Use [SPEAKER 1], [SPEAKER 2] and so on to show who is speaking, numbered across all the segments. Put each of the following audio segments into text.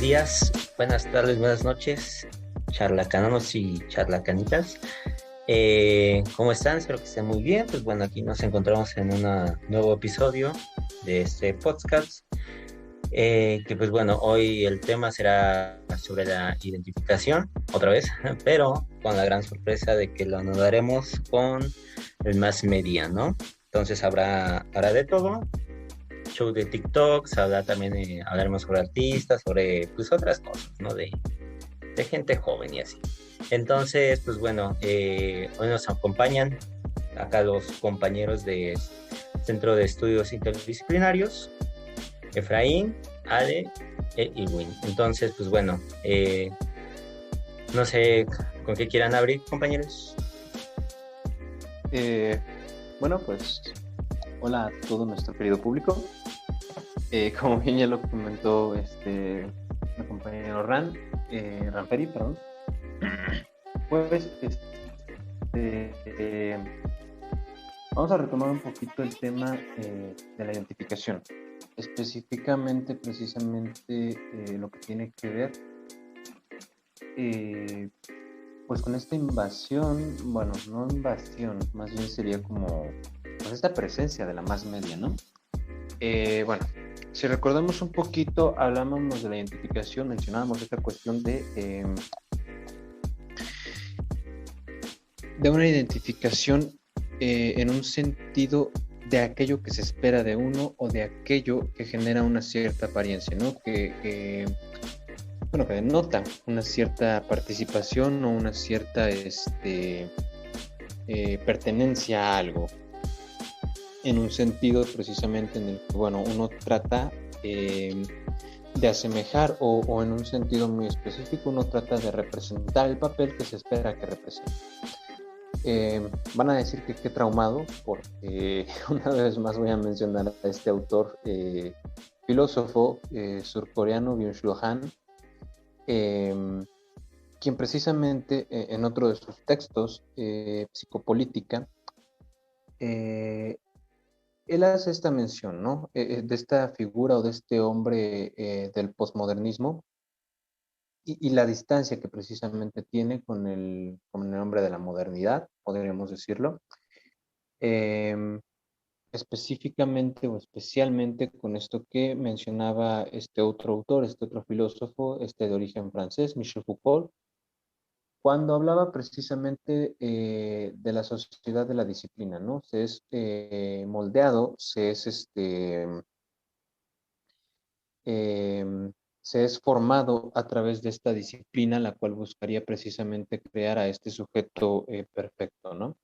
[SPEAKER 1] días, buenas tardes, buenas noches, charlacananos y charlacanitas. ¿Cómo están? Espero que estén muy bien. Pues bueno, aquí nos encontramos en un nuevo episodio de este podcast. Que pues bueno, hoy el tema será sobre la identificación, otra vez, pero con la gran sorpresa de que lo anudaremos con el mass media, ¿no? Entonces habrá de todo, show de TikToks, también, hablaremos sobre artistas, sobre pues otras cosas, ¿no? De gente joven y así. Entonces, pues bueno, hoy nos acompañan acá los compañeros de Centro de Estudios Interdisciplinarios, Efraín, Ale e Irwin. Entonces, pues bueno, no sé con qué quieran abrir, compañeros.
[SPEAKER 2] Eh, bueno, pues hola a todo nuestro querido público. Como bien ya lo comentó mi compañero Ranferi, perdón. Pues eh, vamos a retomar un poquito el tema de la identificación, específicamente, precisamente lo que tiene que ver, eh, pues con esta invasión, bueno, no invasión, más bien sería como pues esta presencia de la más media, ¿no? Bueno, si recordamos un poquito, hablábamos de la identificación, mencionábamos esta cuestión de una identificación en un sentido de aquello que se espera de uno o de aquello que genera una cierta apariencia, ¿no? Bueno, que denota una cierta participación o una cierta pertenencia a algo, en un sentido precisamente en el que, bueno, uno trata de asemejar o en un sentido muy específico uno trata de representar el papel que se espera que represente. Van a decir que qué traumado, porque una vez más voy a mencionar a este autor filósofo surcoreano Byung-Chul Han, quien precisamente en otro de sus textos, Psicopolítica, eh, él hace esta mención, ¿no? De esta figura o de este hombre del posmodernismo y la distancia que precisamente tiene con el hombre de la modernidad, podríamos decirlo. Eh, Específicamente o especialmente con esto que mencionaba este otro autor, este otro filósofo, de origen francés, Michel Foucault, cuando hablaba precisamente de la sociedad de la disciplina, ¿no? Se es moldeado, se es formado a través de esta disciplina, la cual buscaría precisamente crear a este sujeto perfecto, ¿no?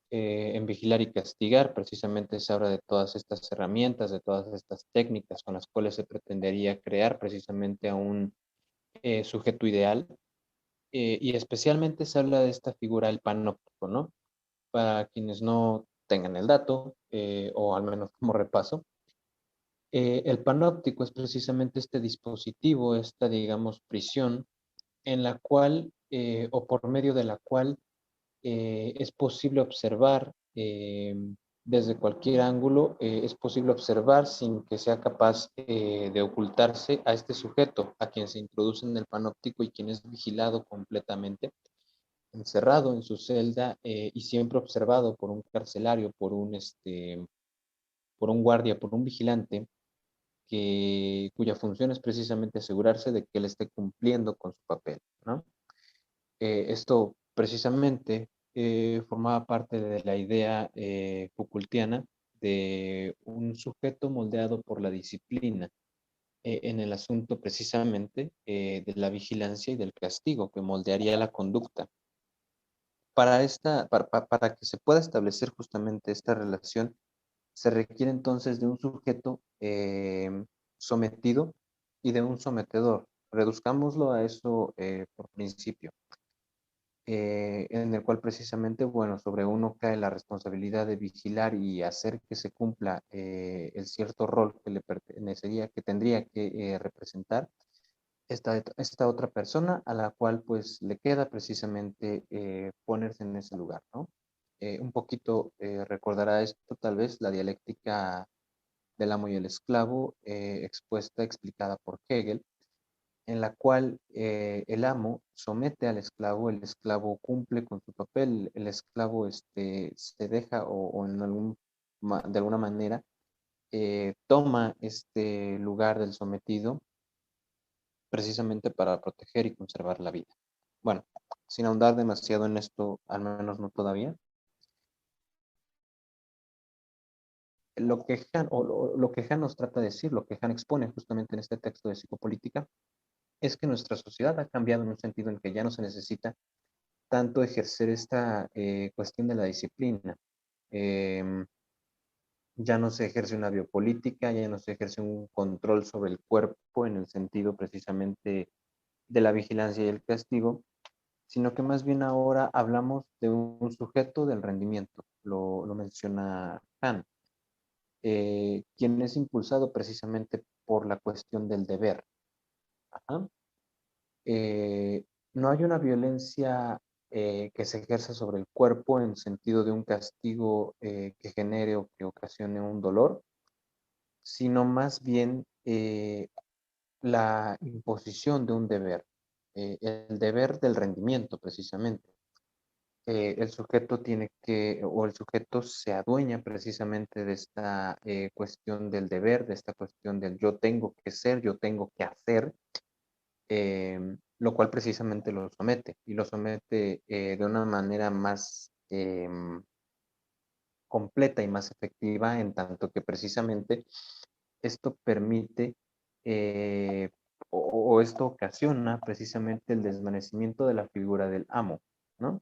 [SPEAKER 2] En Vigilar y Castigar, precisamente se habla de todas estas herramientas, de todas estas técnicas con las cuales se pretendería crear precisamente a un sujeto ideal, y especialmente se habla de esta figura, el panóptico, ¿no? Para quienes no tengan el dato, o al menos como repaso, el panóptico es precisamente este dispositivo, esta, digamos, prisión, en la cual, o por medio de la cual, es posible observar desde cualquier ángulo, es posible observar sin que sea capaz de ocultarse a este sujeto, a quien se introduce en el panóptico y quien es vigilado completamente, encerrado en su celda y siempre observado por un carcelario, por un guardia, por un vigilante, cuya función es precisamente asegurarse de que él esté cumpliendo con su papel, ¿no? Esto precisamente formaba parte de la idea Foucaultiana de un sujeto moldeado por la disciplina en el asunto precisamente de la vigilancia y del castigo que moldearía la conducta. Para que se pueda establecer justamente esta relación, se requiere entonces de un sujeto sometido y de un sometedor. Reduzcámoslo a eso por principio, en el cual precisamente, bueno, sobre uno cae la responsabilidad de vigilar y hacer que se cumpla el cierto rol que le pertenecería, que tendría que representar esta otra persona a la cual pues le queda precisamente ponerse en ese lugar, ¿no? Un poquito recordará esto tal vez la dialéctica del amo y el esclavo, expuesta, explicada por Hegel, en la cual el amo somete al esclavo, el esclavo cumple con su papel, el esclavo se deja o en de alguna manera toma este lugar del sometido precisamente para proteger y conservar la vida. Bueno, sin ahondar demasiado en esto, al menos no todavía, lo que lo que Han nos trata de decir, lo que Han expone justamente en este texto de psicopolítica, es que nuestra sociedad ha cambiado en un sentido en que ya no se necesita tanto ejercer esta cuestión de la disciplina. Eh, ya no se ejerce una biopolítica, ya no se ejerce un control sobre el cuerpo en el sentido precisamente de la vigilancia y el castigo, sino que más bien ahora hablamos de un sujeto del rendimiento, lo menciona Han, quien es impulsado precisamente por la cuestión del deber. Ajá. Eh, no hay una violencia que se ejerza sobre el cuerpo en sentido de un castigo que genere o que ocasione un dolor, sino más bien la imposición de un deber, el deber del rendimiento precisamente. El sujeto tiene que, o el sujeto se adueña precisamente de esta cuestión del deber, de esta cuestión del yo tengo que ser, yo tengo que hacer, lo cual precisamente lo somete y lo somete de una manera más completa y más efectiva en tanto que precisamente esto permite eh, o esto ocasiona precisamente el desvanecimiento de la figura del amo, ¿no?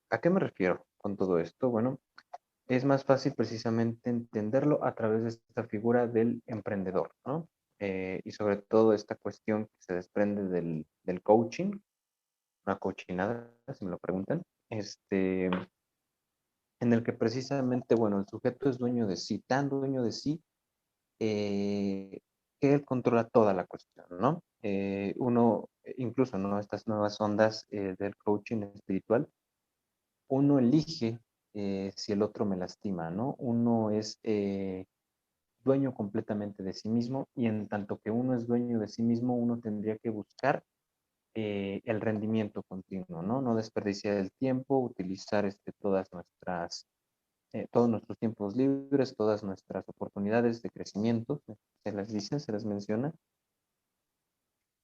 [SPEAKER 2] ¿A qué me refiero con todo esto? Bueno, es más fácil precisamente entenderlo a través de esta figura del emprendedor, ¿no? Y sobre todo esta cuestión que se desprende del coaching, una coachinada, si me lo preguntan, en el que precisamente, bueno, el sujeto es dueño de sí, tan dueño de sí, que él controla toda la cuestión, ¿no? Uno, incluso, ¿no? Estas nuevas ondas del coaching espiritual, uno elige si el otro me lastima, ¿no? Uno es dueño completamente de sí mismo y en tanto que uno es dueño de sí mismo, uno tendría que buscar el rendimiento continuo, ¿no? No desperdiciar el tiempo, utilizar todos nuestros tiempos libres, todas nuestras oportunidades de crecimiento, se las dice, se las menciona,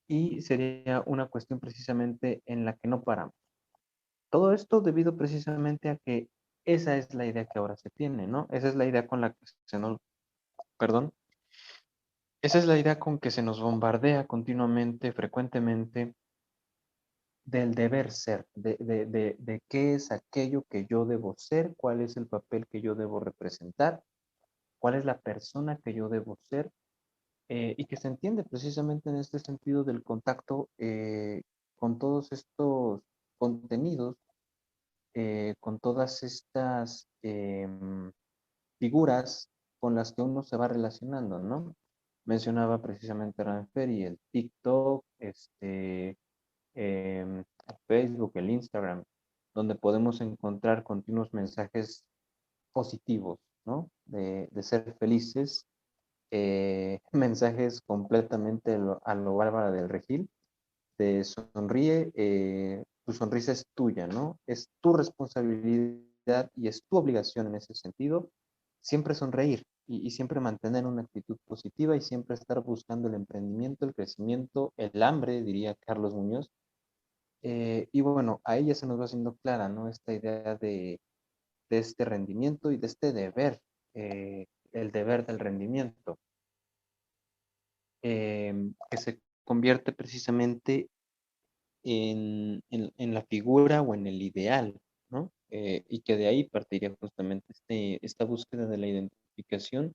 [SPEAKER 2] y sería una cuestión precisamente en la que no paramos. Todo esto debido precisamente a que esa es la idea que ahora se tiene, ¿no? Esa es la idea con la que se nos, perdón, esa es la idea con que se nos bombardea continuamente, frecuentemente, del deber ser, de qué es aquello que yo debo ser, cuál es el papel que yo debo representar, cuál es la persona que yo debo ser, y que se entiende precisamente en este sentido del contacto con todos estos contenidos, con todas estas figuras con las que uno se va relacionando, ¿no? Mencionaba precisamente Ranfer y el TikTok, el Facebook, el Instagram, donde podemos encontrar continuos mensajes positivos, ¿no? De ser felices, mensajes completamente a lo Bárbara del Regil, te sonríe, tu sonrisa es tuya, ¿no? Es tu responsabilidad y es tu obligación en ese sentido, siempre sonreír y siempre mantener una actitud positiva y siempre estar buscando el emprendimiento, el crecimiento, el hambre, diría Carlos Muñoz. Y bueno, a ella se nos va haciendo clara, ¿no? Esta idea de este rendimiento y de este deber, el deber del rendimiento, que se convierte precisamente en la figura o en el ideal, ¿no? Y que de ahí partiría justamente esta búsqueda de la identificación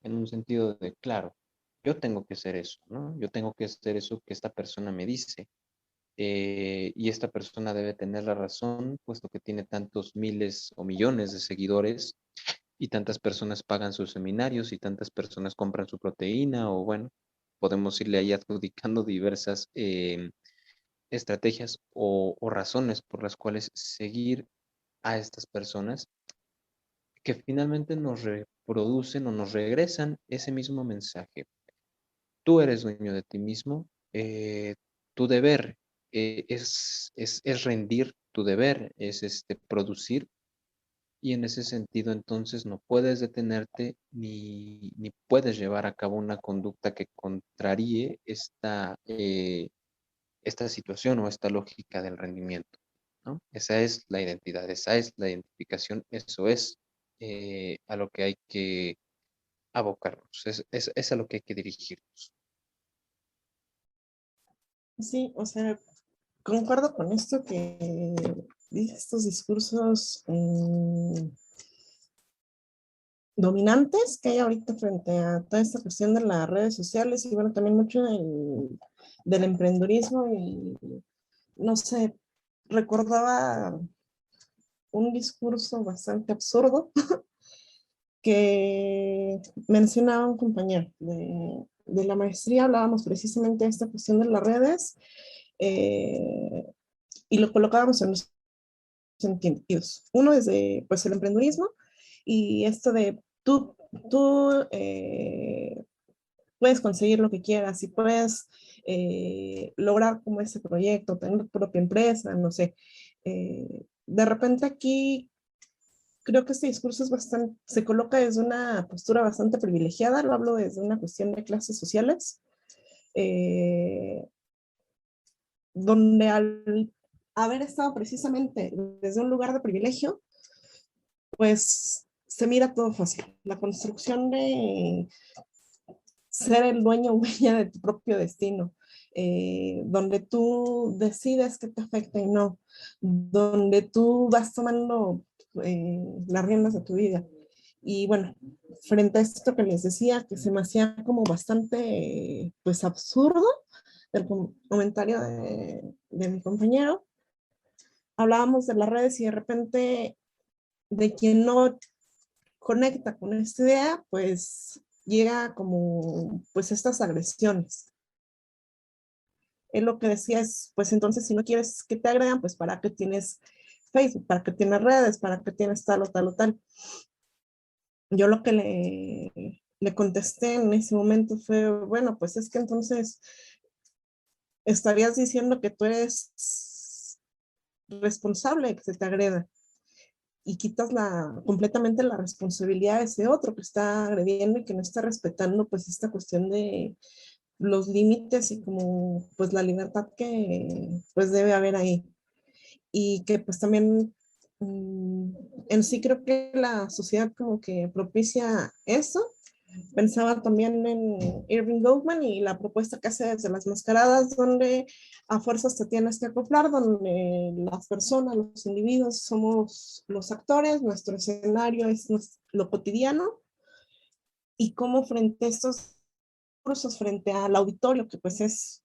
[SPEAKER 2] en un sentido de, claro, yo tengo que ser eso, ¿no? Yo tengo que ser eso que esta persona me dice. Y esta persona debe tener la razón, puesto que tiene tantos miles o millones de seguidores y tantas personas pagan sus seminarios y tantas personas compran su proteína o bueno, podemos irle ahí adjudicando diversas estrategias o razones por las cuales seguir a estas personas que finalmente nos reproducen o nos regresan ese mismo mensaje. Tú eres dueño de ti mismo, tu deber es rendir tu deber, es producir, y en ese sentido entonces no puedes detenerte ni puedes llevar a cabo una conducta que contraríe esta situación o esta lógica del rendimiento, ¿no? Esa es la identidad, esa es la identificación, eso es a lo que hay que abocarnos, es a lo que hay que dirigirnos.
[SPEAKER 3] Sí, o sea, concuerdo con esto que dice estos discursos dominantes que hay ahorita frente a toda esta cuestión de las redes sociales y bueno, también mucho del emprendedurismo y no sé, recordaba un discurso bastante absurdo que mencionaba un compañero de la maestría, hablábamos precisamente de esta cuestión de las redes eh, y lo colocábamos en los sentidos. Uno es de, pues, el emprendedurismo y esto de tú puedes conseguir lo que quieras y puedes lograr como ese proyecto, tener tu propia empresa, no sé. De repente aquí creo que este discurso es bastante, se coloca desde una postura bastante privilegiada, lo hablo desde una cuestión de clases sociales, eh, donde al haber estado precisamente desde un lugar de privilegio, pues se mira todo fácil. La construcción de ser el dueño o dueña de tu propio destino, donde tú decides qué te afecta y no, donde tú vas tomando las riendas de tu vida. Y bueno, frente a esto que les decía, que se me hacía como bastante, pues absurdo, el comentario de mi compañero, hablábamos de las redes y de repente de quien no conecta con esta idea, pues llega como pues estas agresiones. Él lo que decía es, pues entonces si no quieres que te agredan, pues para qué tienes Facebook, para qué tienes redes, para qué tienes tal o tal o tal. Yo lo que le contesté en ese momento fue, bueno, pues es que entonces estarías diciendo que tú eres responsable de que se te agreda y quitas completamente la responsabilidad de ese otro que está agrediendo y que no está respetando pues esta cuestión de los límites y como pues la libertad que pues debe haber ahí. Y que pues también en sí creo que la sociedad como que propicia eso. Pensaba también en Irving Goffman y la propuesta que hace desde las mascaradas, donde a fuerzas te tienes que acoplar, donde las personas, los individuos somos los actores, nuestro escenario es lo cotidiano, y cómo frente a estos cursos, frente al auditorio, que pues es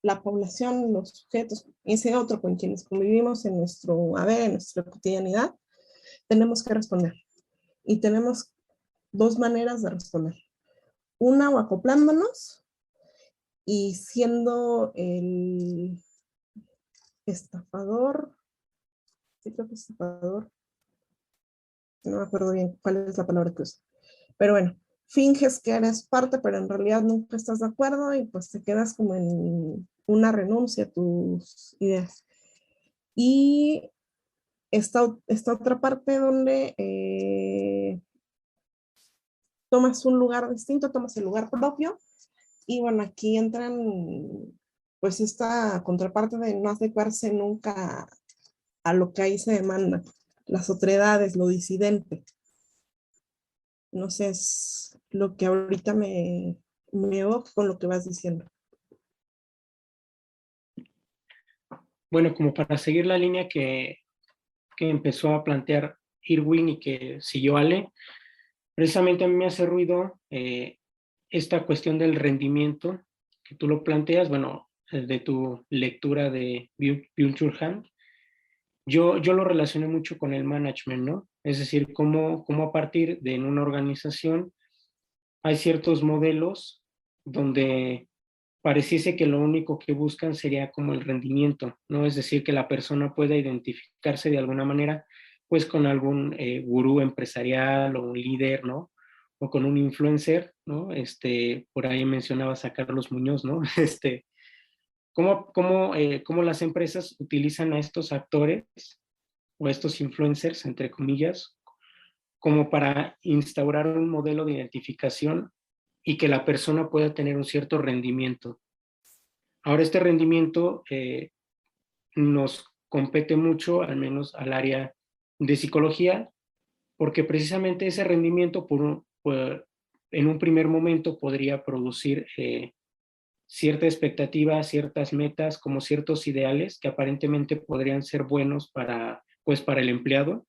[SPEAKER 3] la población, los sujetos, ese otro con quienes convivimos en nuestro haber, en nuestra cotidianidad, tenemos que responder. Y tenemos dos maneras de responder. Una, o acoplándonos y siendo el estafador, sí creo que estafador, no me acuerdo bien cuál es la palabra que uso, pero bueno, finges que eres parte, pero en realidad nunca estás de acuerdo y pues te quedas como en una renuncia a tus ideas. Y esta otra parte donde tomas un lugar distinto, tomas el lugar propio. Y bueno, aquí entran pues esta contraparte de no adecuarse nunca a lo que ahí se demanda, las otredades, lo disidente. No sé, es lo que ahorita me evoca con lo que vas diciendo.
[SPEAKER 4] Bueno, como para seguir la línea que empezó a plantear Irwin y que siguió Ale, precisamente a mí me hace ruido esta cuestión del rendimiento que tú lo planteas, bueno, de tu lectura de Byung-Chul Han. Yo lo relacioné mucho con el management, ¿no? Es decir, cómo a partir de en una organización hay ciertos modelos donde pareciese que lo único que buscan sería como el rendimiento, ¿no? Es decir, que la persona pueda identificarse de alguna manera, pues con algún gurú empresarial o un líder, ¿no? o con un influencer, ¿no? Por ahí mencionabas a Carlos Muñoz, ¿no? ¿Cómo las empresas utilizan a estos actores o estos influencers, entre comillas, como para instaurar un modelo de identificación y que la persona pueda tener un cierto rendimiento? Ahora, este rendimiento nos compete mucho, al menos al área de psicología, porque precisamente ese rendimiento en un primer momento podría producir cierta expectativa, ciertas metas, como ciertos ideales que aparentemente podrían ser buenos para el empleado.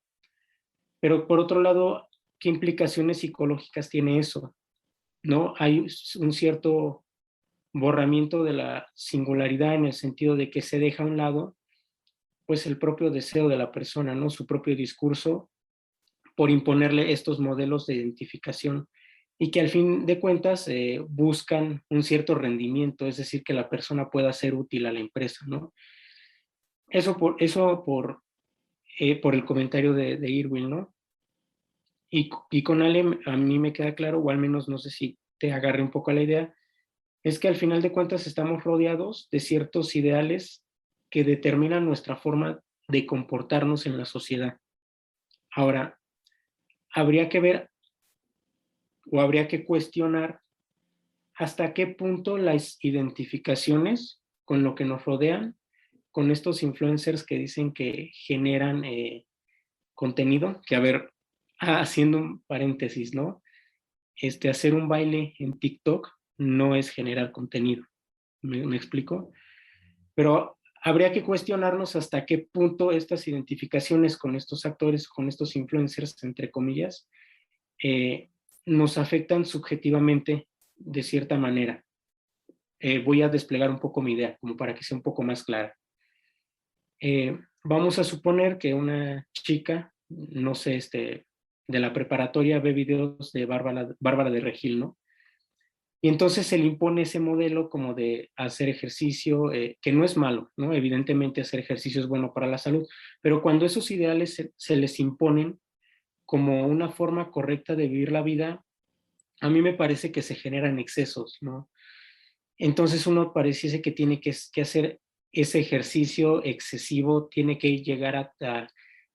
[SPEAKER 4] Pero por otro lado, ¿qué implicaciones psicológicas tiene eso? ¿No? Hay un cierto borramiento de la singularidad en el sentido de que se deja a un lado pues el propio deseo de la persona, ¿no? Su propio discurso, por imponerle estos modelos de identificación y que al fin de cuentas buscan un cierto rendimiento, es decir, que la persona pueda ser útil a la empresa, ¿no? Por el comentario de Irwin, ¿no? Y con Ale a mí me queda claro, o al menos no sé si te agarre un poco la idea, es que al final de cuentas estamos rodeados de ciertos ideales que determinan nuestra forma de comportarnos en la sociedad. Ahora, habría que ver o habría que cuestionar hasta qué punto las identificaciones con lo que nos rodean, con estos influencers que dicen que generan contenido, que a ver, haciendo un paréntesis, ¿no? Hacer un baile en TikTok no es generar contenido, ¿me explico? Pero habría que cuestionarnos hasta qué punto estas identificaciones con estos actores, con estos influencers, entre comillas, eh, nos afectan subjetivamente de cierta manera. Voy a desplegar un poco mi idea, como para que sea un poco más clara. Vamos a suponer que una chica, no sé, de la preparatoria ve videos de Bárbara de Regil, ¿no? Y entonces se le impone ese modelo como de hacer ejercicio, que no es malo, ¿no? Evidentemente hacer ejercicio es bueno para la salud, pero cuando esos ideales se les imponen como una forma correcta de vivir la vida, a mí me parece que se generan excesos, ¿no? Entonces uno pareciese que tiene que hacer ese ejercicio excesivo, tiene que llegar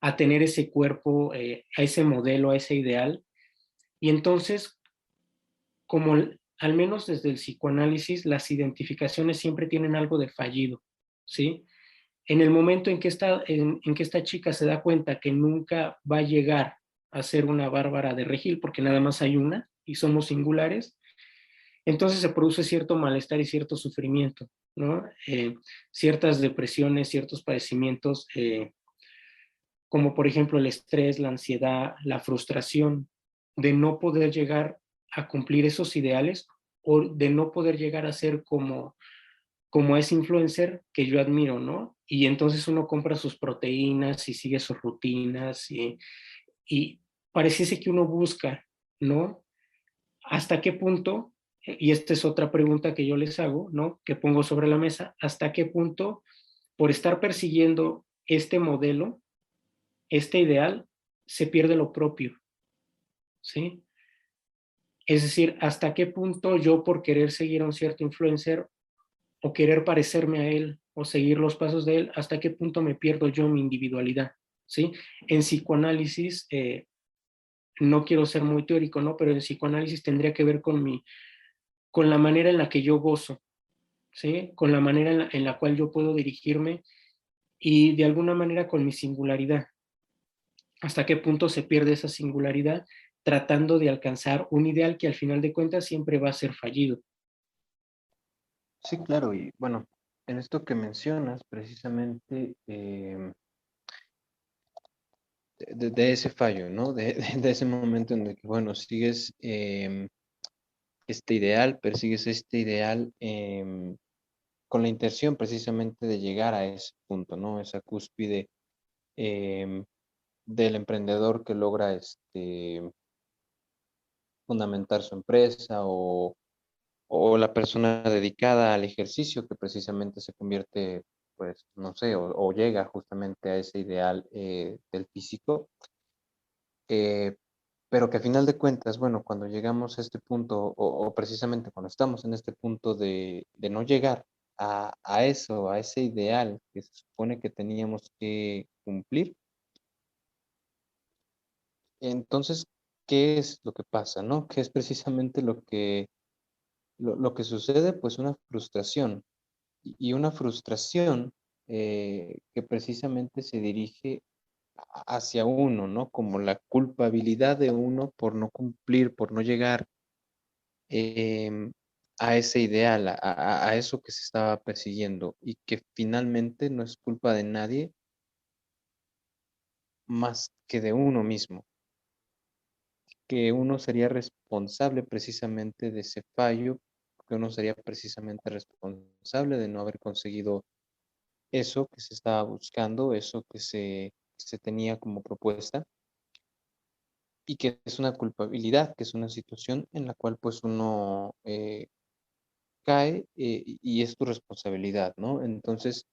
[SPEAKER 4] a tener ese cuerpo, a ese modelo, a ese ideal. Y entonces, como al menos desde el psicoanálisis, las identificaciones siempre tienen algo de fallido, ¿sí? En el momento en que esta chica se da cuenta que nunca va a llegar a ser una Bárbara de Regil, porque nada más hay una y somos singulares, entonces se produce cierto malestar y cierto sufrimiento, ¿no? Ciertas depresiones, ciertos padecimientos, como por ejemplo el estrés, la ansiedad, la frustración de no poder llegar a cumplir esos ideales o de no poder llegar a ser como ese influencer que yo admiro, ¿no? Y entonces uno compra sus proteínas y sigue sus rutinas y pareciese que uno busca, ¿no? ¿Hasta qué punto? Y esta es otra pregunta que yo les hago, ¿no? Que pongo sobre la mesa. ¿Hasta qué punto, por estar persiguiendo este modelo, este ideal, se pierde lo propio? ¿Sí? Es decir, ¿hasta qué punto yo por querer seguir a un cierto influencer o querer parecerme a él o seguir los pasos de él, hasta qué punto me pierdo yo mi individualidad? ¿Sí? En psicoanálisis, no quiero ser muy teórico, ¿no? Pero en psicoanálisis tendría que ver con la manera en la que yo gozo, ¿sí? Con la manera en la cual yo puedo dirigirme y de alguna manera con mi singularidad. ¿Hasta qué punto se pierde esa singularidad tratando de alcanzar un ideal que al final de cuentas siempre va a ser fallido?
[SPEAKER 2] Sí, claro, y bueno, en esto que mencionas, precisamente de ese fallo, ¿no? De ese momento en el que, bueno, sigues este ideal, persigues este ideal con la intención precisamente de llegar a ese punto, ¿no? Esa cúspide del emprendedor que logra fundamentar su empresa o la persona dedicada al ejercicio que precisamente se convierte, pues, no sé, o llega justamente a ese ideal del físico. pero que a final de cuentas, bueno, cuando llegamos a este punto, o precisamente cuando estamos en este punto de no llegar a eso, a ese ideal que se supone que teníamos que cumplir, entonces, ¿qué es lo que pasa, no? ¿Qué es precisamente lo que sucede? Pues una frustración, y una frustración que precisamente se dirige hacia uno, ¿no? Como la culpabilidad de uno por no cumplir, por no llegar em, a ese ideal, a eso que se estaba persiguiendo, y que finalmente no es culpa de nadie más que de uno mismo, que uno sería responsable precisamente de ese fallo, que uno sería precisamente responsable de no haber conseguido eso que se estaba buscando, eso que se tenía como propuesta, y que es una culpabilidad, que es una situación en la cual pues uno cae, y es tu responsabilidad, ¿no? Entonces,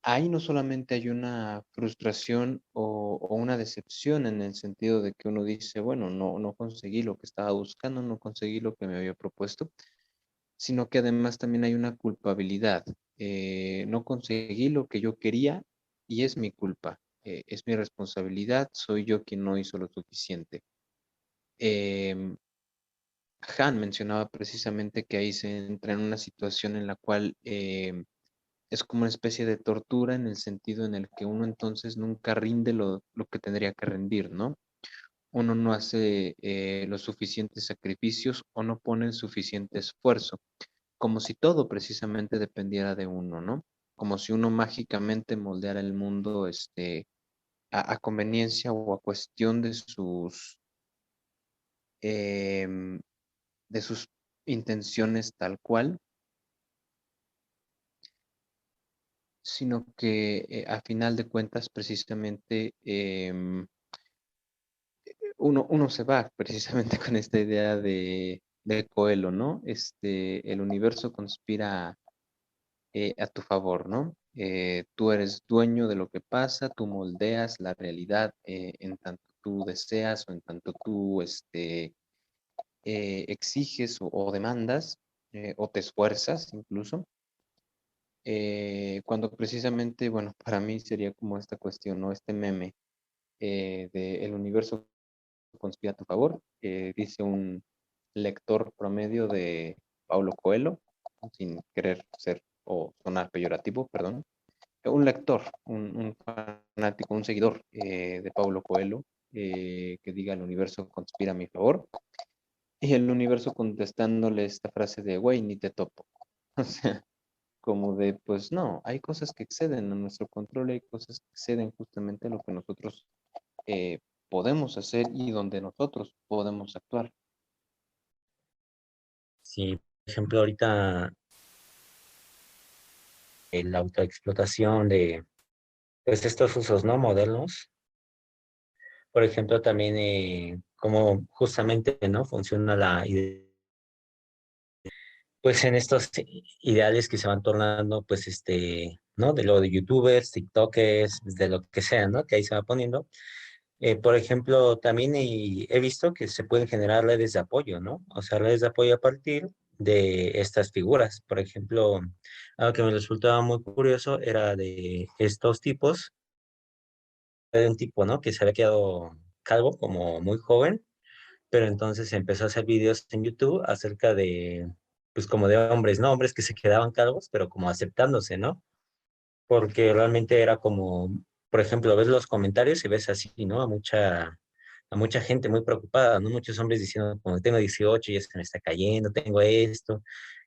[SPEAKER 2] ahí no solamente hay una frustración o una decepción en el sentido de que uno dice, bueno, no conseguí lo que estaba buscando, no conseguí lo que me había propuesto, sino que además también hay una culpabilidad. No conseguí lo que yo quería y es mi culpa, es mi responsabilidad, soy yo quien no hizo lo suficiente. Em, Han mencionaba precisamente que ahí se entra en una situación en la cual es como una especie de tortura en el sentido en el que uno entonces nunca rinde lo que tendría que rendir, ¿no? Uno no hace los suficientes sacrificios o no pone el suficiente esfuerzo, como si todo precisamente dependiera de uno, ¿no? Como si uno mágicamente moldeara el mundo a conveniencia o a cuestión em, de sus intenciones tal cual, sino que a final de cuentas precisamente uno se va precisamente con esta idea de Coelho, ¿no? El universo conspira a tu favor, ¿no? Tú eres dueño de lo que pasa, tú moldeas la realidad en tanto tú deseas o en tanto tú exiges o demandas o te esfuerzas incluso. Cuando precisamente, bueno, para mí sería como esta cuestión, ¿no? Este meme de el universo conspira a tu favor, dice un lector promedio de Paulo Coelho, sin querer ser o sonar peyorativo, perdón. Un lector, un fanático, un seguidor de Paulo Coelho, que diga el universo conspira a mi favor, y el universo contestándole esta frase de, güey, ni te topo. O sea, como de, pues no, hay cosas que exceden a nuestro control, hay cosas que exceden justamente a lo que nosotros eh, podemos hacer y donde nosotros podemos actuar.
[SPEAKER 1] Sí, por ejemplo, ahorita la autoexplotación de pues, estos usos, ¿no? Modernos. Por ejemplo, también cómo justamente, ¿no? Funciona pues en estos ideales que se van tornando, pues ¿no? De lo de YouTubers, TikTokers, de lo que sea, ¿no? Que ahí se va poniendo. Por ejemplo, también he visto que se pueden generar redes de apoyo, ¿no? O sea, redes de apoyo a partir de estas figuras. Por ejemplo, algo que me resultaba muy curioso era de estos tipos, de un tipo, ¿no? Que se había quedado calvo como muy joven, pero entonces empezó a hacer videos en YouTube acerca de, pues como de hombres, ¿no? Hombres que se quedaban calvos, pero como aceptándose, ¿no? Porque realmente era como, por ejemplo, ves los comentarios y ves así, ¿no? A mucha gente muy preocupada, ¿no? Muchos hombres diciendo, como tengo 18 y ya se me está cayendo, tengo esto.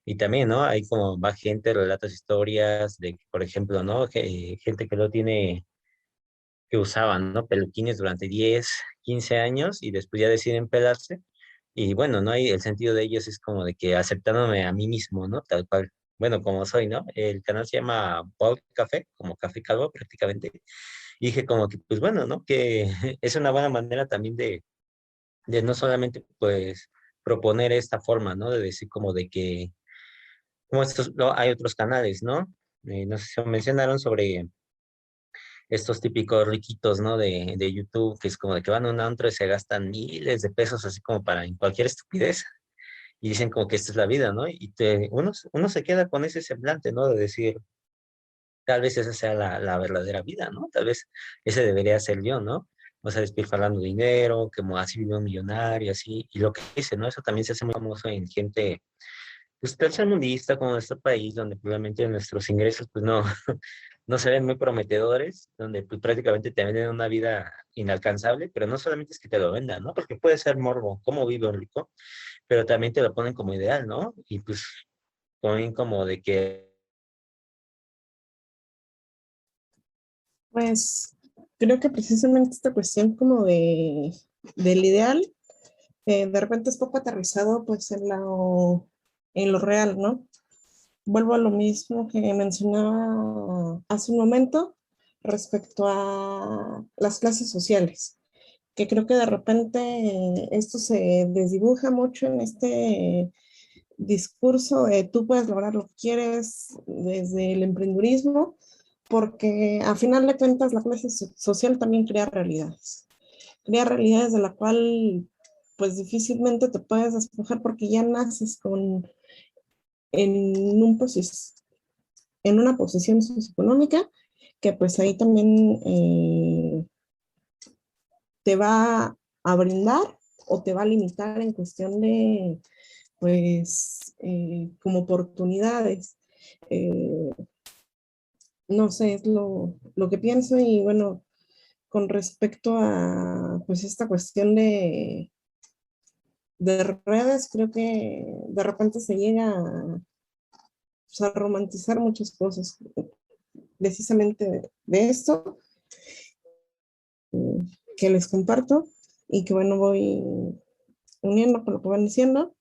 [SPEAKER 1] Y también, ¿no? Hay como va gente, relatos, historias de, por ejemplo, ¿no? Gente que lo tiene, que usaban, ¿no? Peluquines durante 10 15 años y después ya deciden pelarse. Y bueno, ¿no? Y el sentido de ellos es como de que aceptándome a mí mismo, ¿no? Tal cual. Bueno, como soy, ¿no? El canal se llama Paul Café, como Café Calvo prácticamente. Y dije como que, pues bueno, ¿no? Que es una buena manera también de no solamente, pues, proponer esta forma, ¿no? De decir como de que, como estos, no, hay otros canales, ¿no? No sé si mencionaron sobre estos típicos riquitos, ¿no? De YouTube, que es como de que van a un antro y se gastan miles de pesos así como para en cualquier estupidez y dicen como que esta es la vida, ¿no? Y uno se queda con ese semblante, ¿no? De decir, tal vez esa sea la verdadera vida, ¿no? Tal vez ese debería ser yo, ¿no? O sea, despilfarrando dinero, como así vive un millonario, así, y lo que dice, ¿no? Eso también se hace muy famoso en gente, pues, tercermundista como nuestro país, donde probablemente nuestros ingresos, pues, no, no se ven muy prometedores, donde pues prácticamente te venden una vida inalcanzable, pero no solamente es que te lo vendan, ¿no? Porque puede ser morbo, cómo vive un rico, pero también te lo ponen como ideal, ¿no? Y pues ponen como de que,
[SPEAKER 3] Pues creo que precisamente esta cuestión como del ideal, de repente es poco aterrizado pues en lo real, ¿no? Vuelvo a lo mismo que mencionaba hace un momento respecto a las clases sociales, que creo que de repente esto se desdibuja mucho en este discurso de tú puedes lograr lo que quieres desde el emprendurismo, porque a final de cuentas la clase social también crea realidades de la cual pues difícilmente te puedes despojar porque ya naces en, un en una posición socioeconómica que pues ahí también te va a brindar o te va a limitar en cuestión de pues como oportunidades. Eh, no sé, es lo que pienso y bueno, con respecto a pues esta cuestión de redes, creo que de repente se llega pues, a romantizar muchas cosas precisamente de esto que les comparto y que bueno, voy uniendo con lo que van diciendo,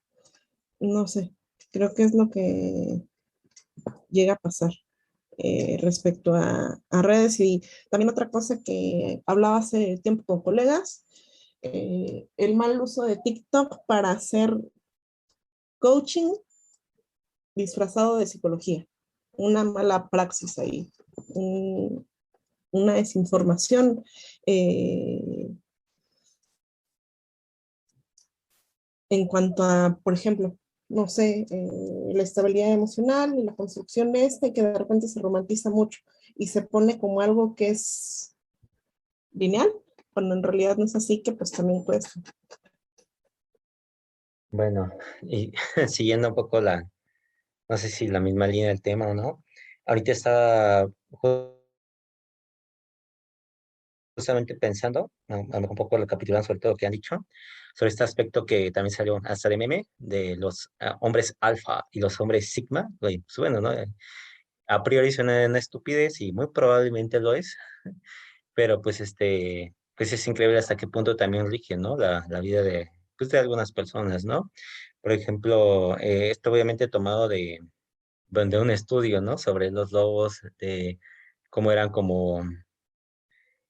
[SPEAKER 3] no sé, creo que es lo que llega a pasar respecto a redes y también otra cosa que hablaba hace tiempo con colegas, el mal uso de TikTok para hacer coaching disfrazado de psicología, una mala praxis ahí, una desinformación en cuanto a, por ejemplo, no sé, la estabilidad emocional y la construcción de esta, y que de repente se romantiza mucho y se pone como algo que es lineal, cuando en realidad no es así, que pues también cuesta.
[SPEAKER 1] bueno, y siguiendo un poco no sé si la misma línea del tema o no, ahorita estaba justamente pensando, a lo mejor un poco recapitulando sobre todo lo que han dicho, sobre este aspecto que también salió hasta de meme, de los hombres alfa y los hombres sigma, güey, pues bueno, ¿no? A priori suena una estupidez y muy probablemente lo es, pero pues pues es increíble hasta qué punto también rige, ¿no? La vida pues de algunas personas, ¿no? Por ejemplo, esto obviamente tomado de un estudio, ¿no? Sobre los lobos, de cómo eran como,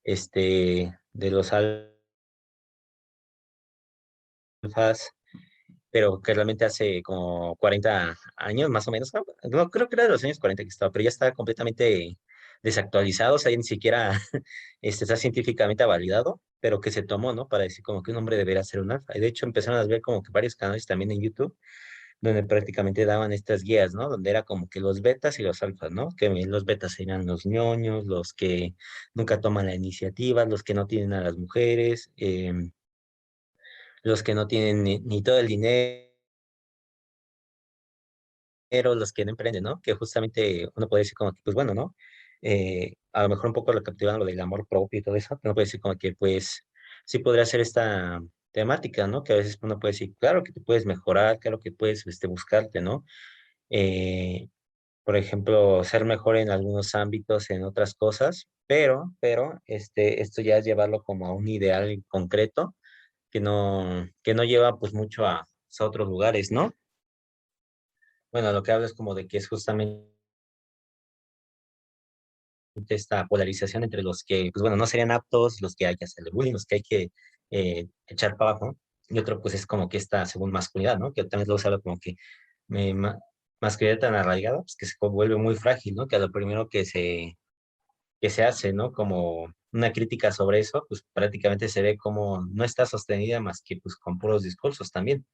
[SPEAKER 1] de los alfas, pero que realmente hace como 40 años, más o menos, no, creo que era de los años 40 que estaba, pero ya está completamente desactualizado, o sea, ya ni siquiera está científicamente validado, pero que se tomó, ¿no? Para decir como que un hombre debería ser un alfa. Y de hecho empezaron a ver como que varios canales también en YouTube, donde prácticamente daban estas guías, ¿no? Donde era como que los betas y los alfas, ¿no? Que los betas serían los ñoños, los que nunca toman la iniciativa, los que no tienen a las mujeres, los que no tienen ni todo el dinero, los que no emprenden, ¿no? Que justamente uno puede decir como que, pues bueno, ¿no? A lo mejor un poco recapitulando lo del amor propio y todo eso, uno puede decir como que, pues, sí podría ser esta temática, ¿no? Que a veces uno puede decir, claro que te puedes mejorar, claro que puedes buscarte, ¿no? Eh, por ejemplo, ser mejor en algunos ámbitos, en otras cosas, pero, esto ya es llevarlo como a un ideal en concreto que no lleva pues mucho a otros lugares, ¿no? Bueno, lo que hablo es como de que es justamente esta polarización entre los que, pues bueno, no serían aptos, los que hay que hacerle bullying, los que hay que echar para abajo, y otro pues es como que esta según masculinidad, ¿no? Que también luego se habla como que me, ma- masculinidad tan arraigada, pues que se vuelve muy frágil, ¿no? Que a lo primero que que se hace, ¿no? Como una crítica sobre eso, pues prácticamente se ve como no está sostenida más que pues con puros discursos también.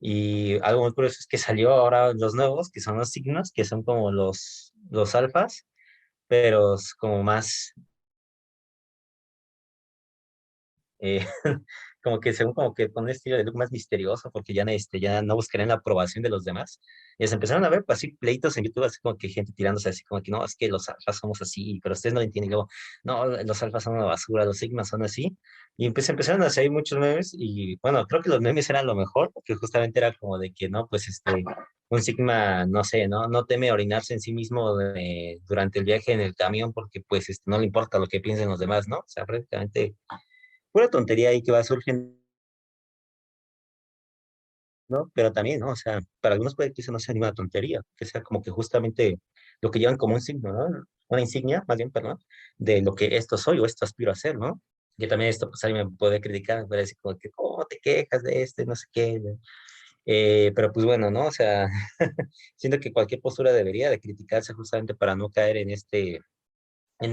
[SPEAKER 1] Y algo muy curioso es que salió ahora los nuevos, que son los signos, que son como los alfas, pero es como más, eh, como que según como que con un estilo de look más misterioso, porque ya, ya no buscarían la aprobación de los demás. Y se empezaron a ver pues, así pleitos en YouTube, así como que gente tirándose así como que no, es que los alfas somos así, pero ustedes no lo entienden. Y luego, no, los alfas son una basura, los sigmas son así. Y pues empezaron a hacer muchos memes y bueno, creo que los memes eran lo mejor, porque justamente era como de que no, pues un sigma, no sé, no teme orinarse en sí mismo durante el viaje en el camión porque pues no le importa lo que piensen los demás, ¿no? O sea, prácticamente pura tontería ahí que va surgiendo, ¿no? Pero también, ¿no? O sea, para algunos puede que eso no sea ni una tontería, que sea como que justamente lo que llevan como un signo, ¿no? Una insignia, más bien, perdón, de lo que esto soy o esto aspiro a ser, ¿no? Que también esto, pues alguien me puede criticar, me puede decir como que, ¿cómo te quejas de este, no sé qué? Pero pues bueno, ¿no? O sea, siento que cualquier postura debería de criticarse justamente para no caer en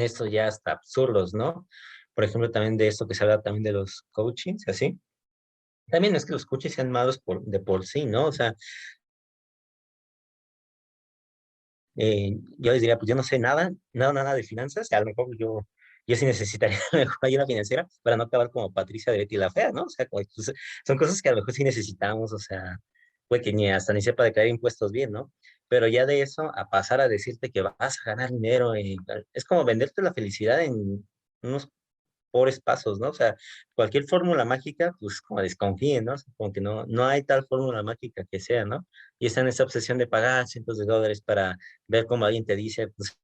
[SPEAKER 1] estos ya hasta absurdos, ¿no? Por ejemplo, también de esto que se habla también de los coachings, así. También no es que los coaches sean malos de por sí, ¿no? O sea, yo les diría, pues yo no sé nada de finanzas, a lo mejor yo sí necesitaría a lo mejor ayuda financiera para no acabar como Patricia de Betty la Fea, ¿no? O sea, como, pues, son cosas que a lo mejor sí necesitamos, o sea, puede que ni hasta ni sepa declarar impuestos bien, ¿no? Pero ya de eso a pasar a decirte que vas a ganar dinero, es como venderte la felicidad en unos pobres pasos, ¿no? O sea, cualquier fórmula mágica, pues como desconfíen, ¿no? Como que no hay tal fórmula mágica que sea, ¿no? Y está en esa obsesión de pagar cientos de dólares para ver cómo alguien te dice, pues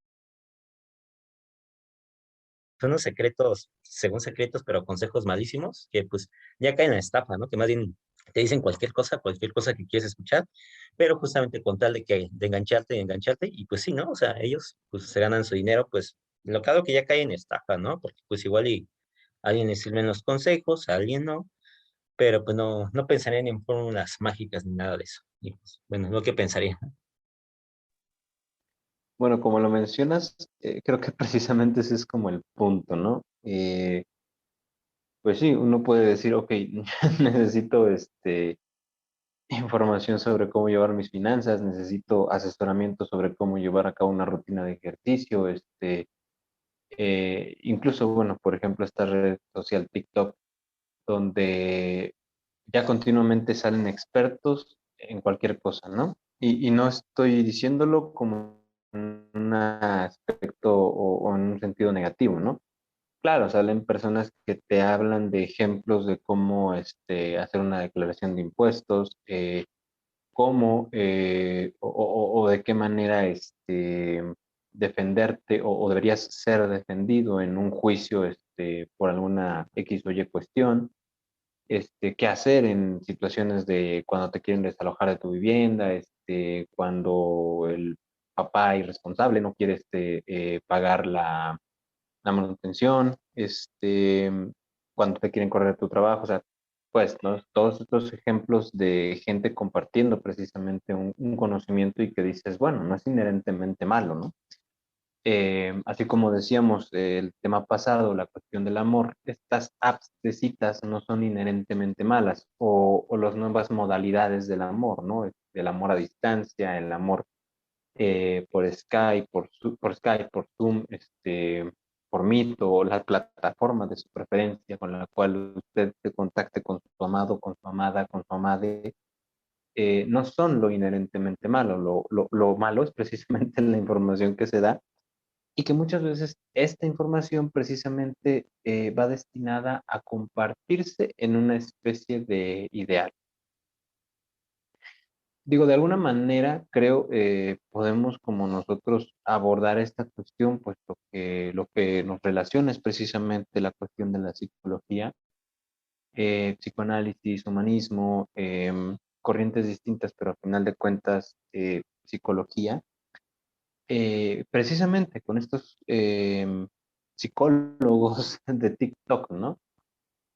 [SPEAKER 1] son unos secretos, según secretos, pero consejos malísimos, que pues ya caen en la estafa, ¿no? Que más bien te dicen cualquier cosa que quieres escuchar, pero justamente con tal de engancharte y engancharte, y pues sí, ¿no? O sea, ellos pues se ganan su dinero, pues lo claro que ya cae en estafa, ¿no? Porque pues igual y a alguien le sirven los consejos, a alguien no, pero pues no pensarían en fórmulas mágicas ni nada de eso. Y pues, bueno, es lo que pensaría.
[SPEAKER 2] Bueno, como lo mencionas, creo que precisamente ese es como el punto, ¿no? Pues sí, uno puede decir, ok, necesito información sobre cómo llevar mis finanzas, necesito asesoramiento sobre cómo llevar a cabo una rutina de ejercicio, incluso, bueno, por ejemplo, esta red social TikTok, donde ya continuamente salen expertos en cualquier cosa, ¿no? Y no estoy diciéndolo como en un aspecto o en un sentido negativo, ¿no? Claro, salen personas que te hablan de ejemplos de cómo hacer una declaración de impuestos, cómo o de qué manera defenderte o deberías ser defendido en un juicio por alguna X o Y cuestión, qué hacer en situaciones de cuando te quieren desalojar de tu vivienda, cuando el papá irresponsable no quiere pagar la manutención, cuando te quieren correr de tu trabajo, o sea, pues, ¿no? Todos estos ejemplos de gente compartiendo precisamente un conocimiento y que dices, bueno, no es inherentemente malo, ¿no? Así como decíamos, el tema pasado, la cuestión del amor, estas apps de citas no son inherentemente malas, o las nuevas modalidades del amor, ¿no? El amor a distancia, el amor por Skype, por Skype, por Zoom, por Meet o la plataforma de su preferencia con la cual usted se contacte con su amado, con su amada, con su amade, no son lo inherentemente malo. Lo malo es precisamente la información que se da y que muchas veces esta información precisamente va destinada a compartirse en una especie de ideal. Digo, de alguna manera creo podemos como nosotros abordar esta cuestión, puesto que lo que nos relaciona es precisamente la cuestión de la psicología, psicoanálisis, humanismo, corrientes distintas, pero al final de cuentas psicología, precisamente con estos psicólogos de TikTok, ¿no?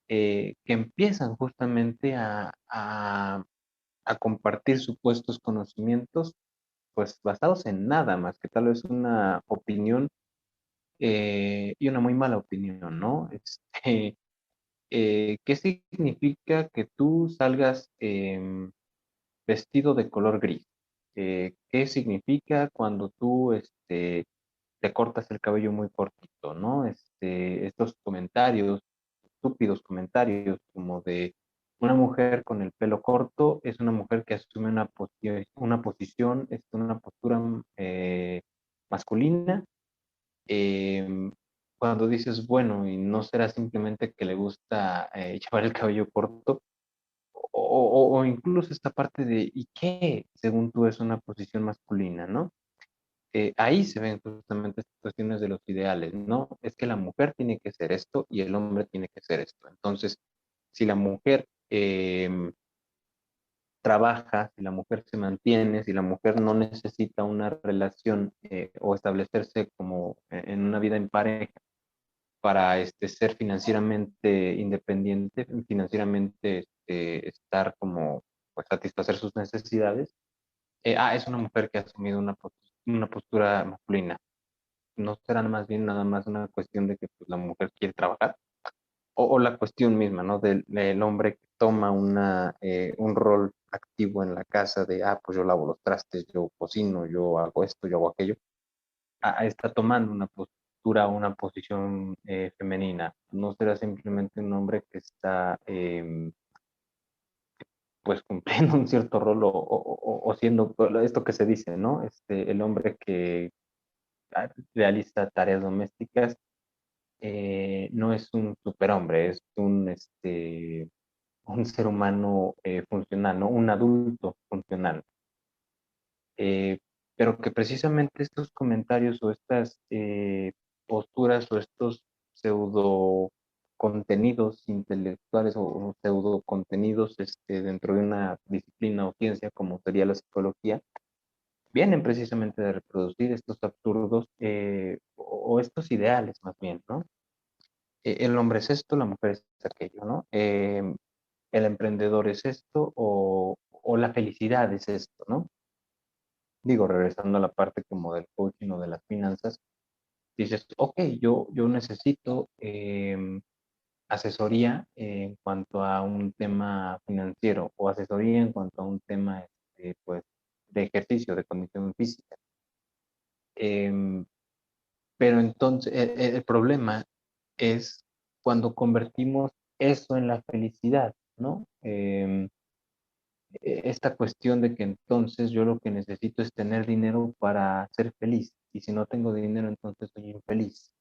[SPEAKER 2] Que empiezan justamente a compartir supuestos conocimientos pues basados en nada más que tal vez una opinión y una muy mala opinión, ¿no? ¿Qué significa que tú salgas vestido de color gris? ¿Qué significa cuando tú te cortas el cabello muy cortito, ¿no? Estos comentarios, estúpidos comentarios como de una mujer con el pelo corto es una mujer que asume una posición, una postura masculina. Em, Cuando dices, bueno, y no será simplemente que le gusta llevar el cabello corto, o incluso esta parte de, ¿y qué? Según tú es una posición masculina, ¿no? Ahí se ven justamente estas cuestiones de los ideales, ¿no? Es que la mujer tiene que ser esto y el hombre tiene que ser esto. Entonces, si la mujer trabaja, si la mujer se mantiene, si la mujer no necesita una relación o establecerse como en una vida en pareja para ser financieramente independiente, financieramente estar como, pues satisfacer sus necesidades, es una mujer que ha asumido una postura masculina. ¿No será más bien nada más una cuestión de que pues, la mujer quiere trabajar? O la cuestión misma, ¿no? Del hombre que toma un rol activo en la casa de, pues yo lavo los trastes, yo cocino, yo hago esto, yo hago aquello. Está tomando una postura, una posición femenina. No será simplemente un hombre que está, pues, cumpliendo un cierto rol o siendo esto que se dice, ¿no? El hombre que realiza tareas domésticas no es un superhombre, es un ser humano funcional, ¿no? Un adulto funcional. Eh, pero que precisamente estos comentarios o estas posturas o estos pseudo contenidos intelectuales o pseudo contenidos dentro de una disciplina o ciencia como sería la psicología, vienen precisamente de reproducir estos absurdos o estos ideales más bien, ¿no? El hombre es esto, la mujer es aquello, ¿no? El emprendedor es esto o la felicidad es esto, ¿no? Digo, regresando a la parte como del coaching o de las finanzas, dices, ok, yo necesito asesoría en cuanto a un tema financiero o asesoría en cuanto a un tema, pues, de ejercicio, de condición física. Em, pero entonces, el problema es cuando convertimos eso en la felicidad, ¿no? Esta cuestión de que entonces yo lo que necesito es tener dinero para ser feliz y si no tengo dinero entonces soy infeliz.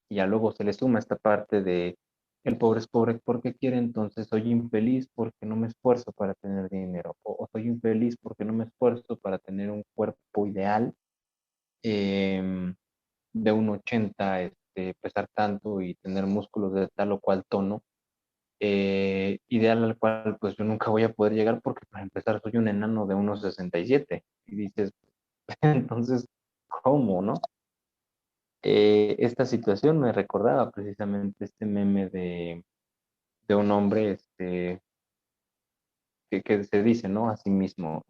[SPEAKER 2] Y ya luego se le suma esta parte de el pobre es pobre porque quiere, entonces soy infeliz porque no me esfuerzo para tener dinero o soy infeliz porque no me esfuerzo para tener un cuerpo ideal de un 80, pesar tanto y tener músculos de tal o cual tono ideal al cual pues yo nunca voy a poder llegar porque para empezar soy un enano de 1,67 y dices, entonces, ¿cómo, no? Esta situación me recordaba precisamente este meme de un hombre que se dice, ¿no? A sí mismo,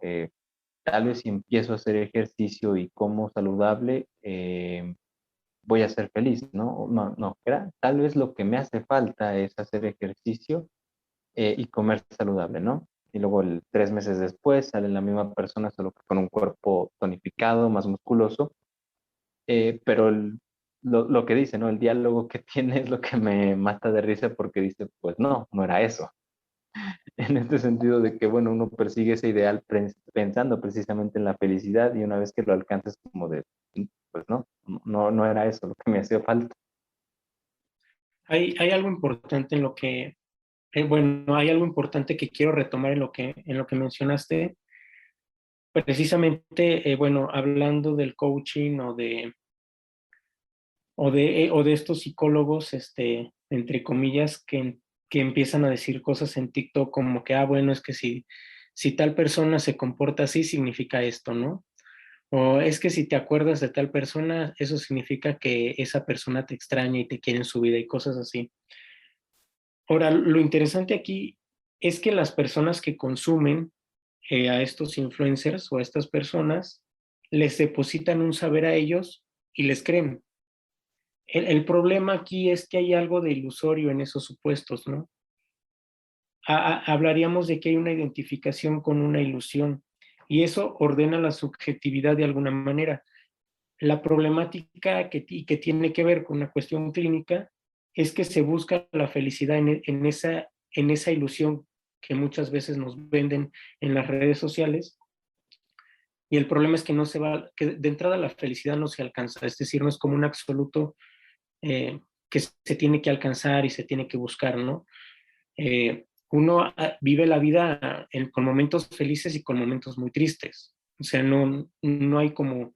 [SPEAKER 2] tal vez si empiezo a hacer ejercicio y como saludable, voy a ser feliz, ¿no? No, no, tal vez lo que me hace falta es hacer ejercicio y comer saludable, ¿no? Y luego 3 meses después sale la misma persona, solo que con un cuerpo tonificado, más musculoso, pero lo que dice, ¿no? El diálogo que tiene es lo que me mata de risa porque dice, pues no, no era eso. En este sentido de que, bueno, uno persigue ese ideal pensando precisamente en la felicidad y una vez que lo alcanzas como de, pues no era eso lo que me hacía falta.
[SPEAKER 4] Hay algo importante en lo que, bueno, hay algo importante que quiero retomar en lo que mencionaste. Precisamente, bueno, hablando del coaching o de estos psicólogos, entre comillas, que empiezan a decir cosas en TikTok como que, bueno, es que si tal persona se comporta así, significa esto, ¿no? O es que si te acuerdas de tal persona, eso significa que esa persona te extraña y te quiere en su vida y cosas así. Ahora, lo interesante aquí es que las personas que consumen a estos influencers o a estas personas les depositan un saber a ellos y les creen. El problema aquí es que hay algo de ilusorio en esos supuestos, ¿no? Hablaríamos de que hay una identificación con una ilusión y eso ordena la subjetividad de alguna manera. La problemática que tiene que ver con una cuestión clínica es que se busca la felicidad en esa ilusión que muchas veces nos venden en las redes sociales. Y el problema es que no se va, que de entrada la felicidad no se alcanza, es decir, no es como un absoluto que se tiene que alcanzar y se tiene que buscar, ¿no? Uno vive la vida con momentos felices y con momentos muy tristes. O sea, no hay como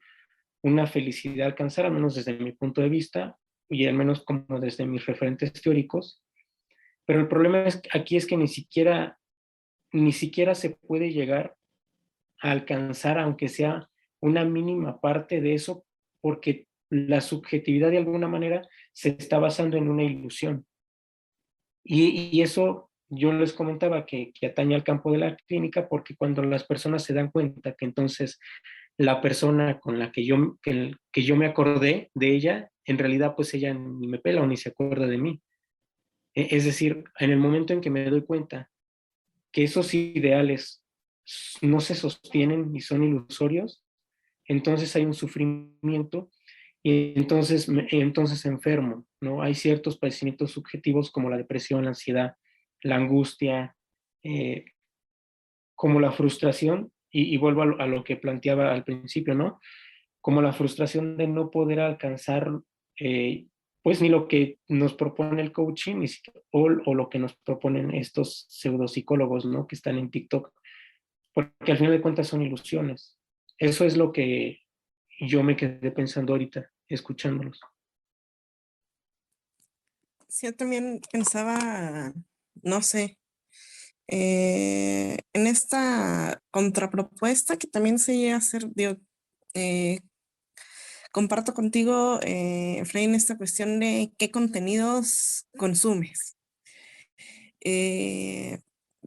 [SPEAKER 4] una felicidad a alcanzar, al menos desde mi punto de vista, y al menos como desde mis referentes teóricos. Pero el problema aquí es que ni siquiera se puede llegar a alcanzar, aunque sea una mínima parte de eso, porque la subjetividad de alguna manera se está basando en una ilusión. Y eso yo les comentaba que atañe al campo de la clínica, porque cuando las personas se dan cuenta que entonces la persona con la que yo me acordé de ella, en realidad pues ella ni me pela o ni se acuerda de mí. Es decir, en el momento en que me doy cuenta que esos ideales no se sostienen y son ilusorios, entonces hay un sufrimiento y entonces enfermo, ¿no? Hay ciertos padecimientos subjetivos como la depresión, la ansiedad, la angustia, eh, como la frustración, y vuelvo a lo que planteaba al principio, ¿no? Como la frustración de no poder alcanzar, eh, pues ni lo que nos propone el coaching o lo que nos proponen estos pseudopsicólogos, ¿no? Que están en TikTok, porque al final de cuentas son ilusiones. Eso es lo que yo me quedé pensando ahorita, escuchándolos.
[SPEAKER 3] Sí, yo también pensaba, no sé, en esta contrapropuesta que también se llega a hacer, digo, eh, comparto contigo, Efraín, esta cuestión de qué contenidos consumes. Eh,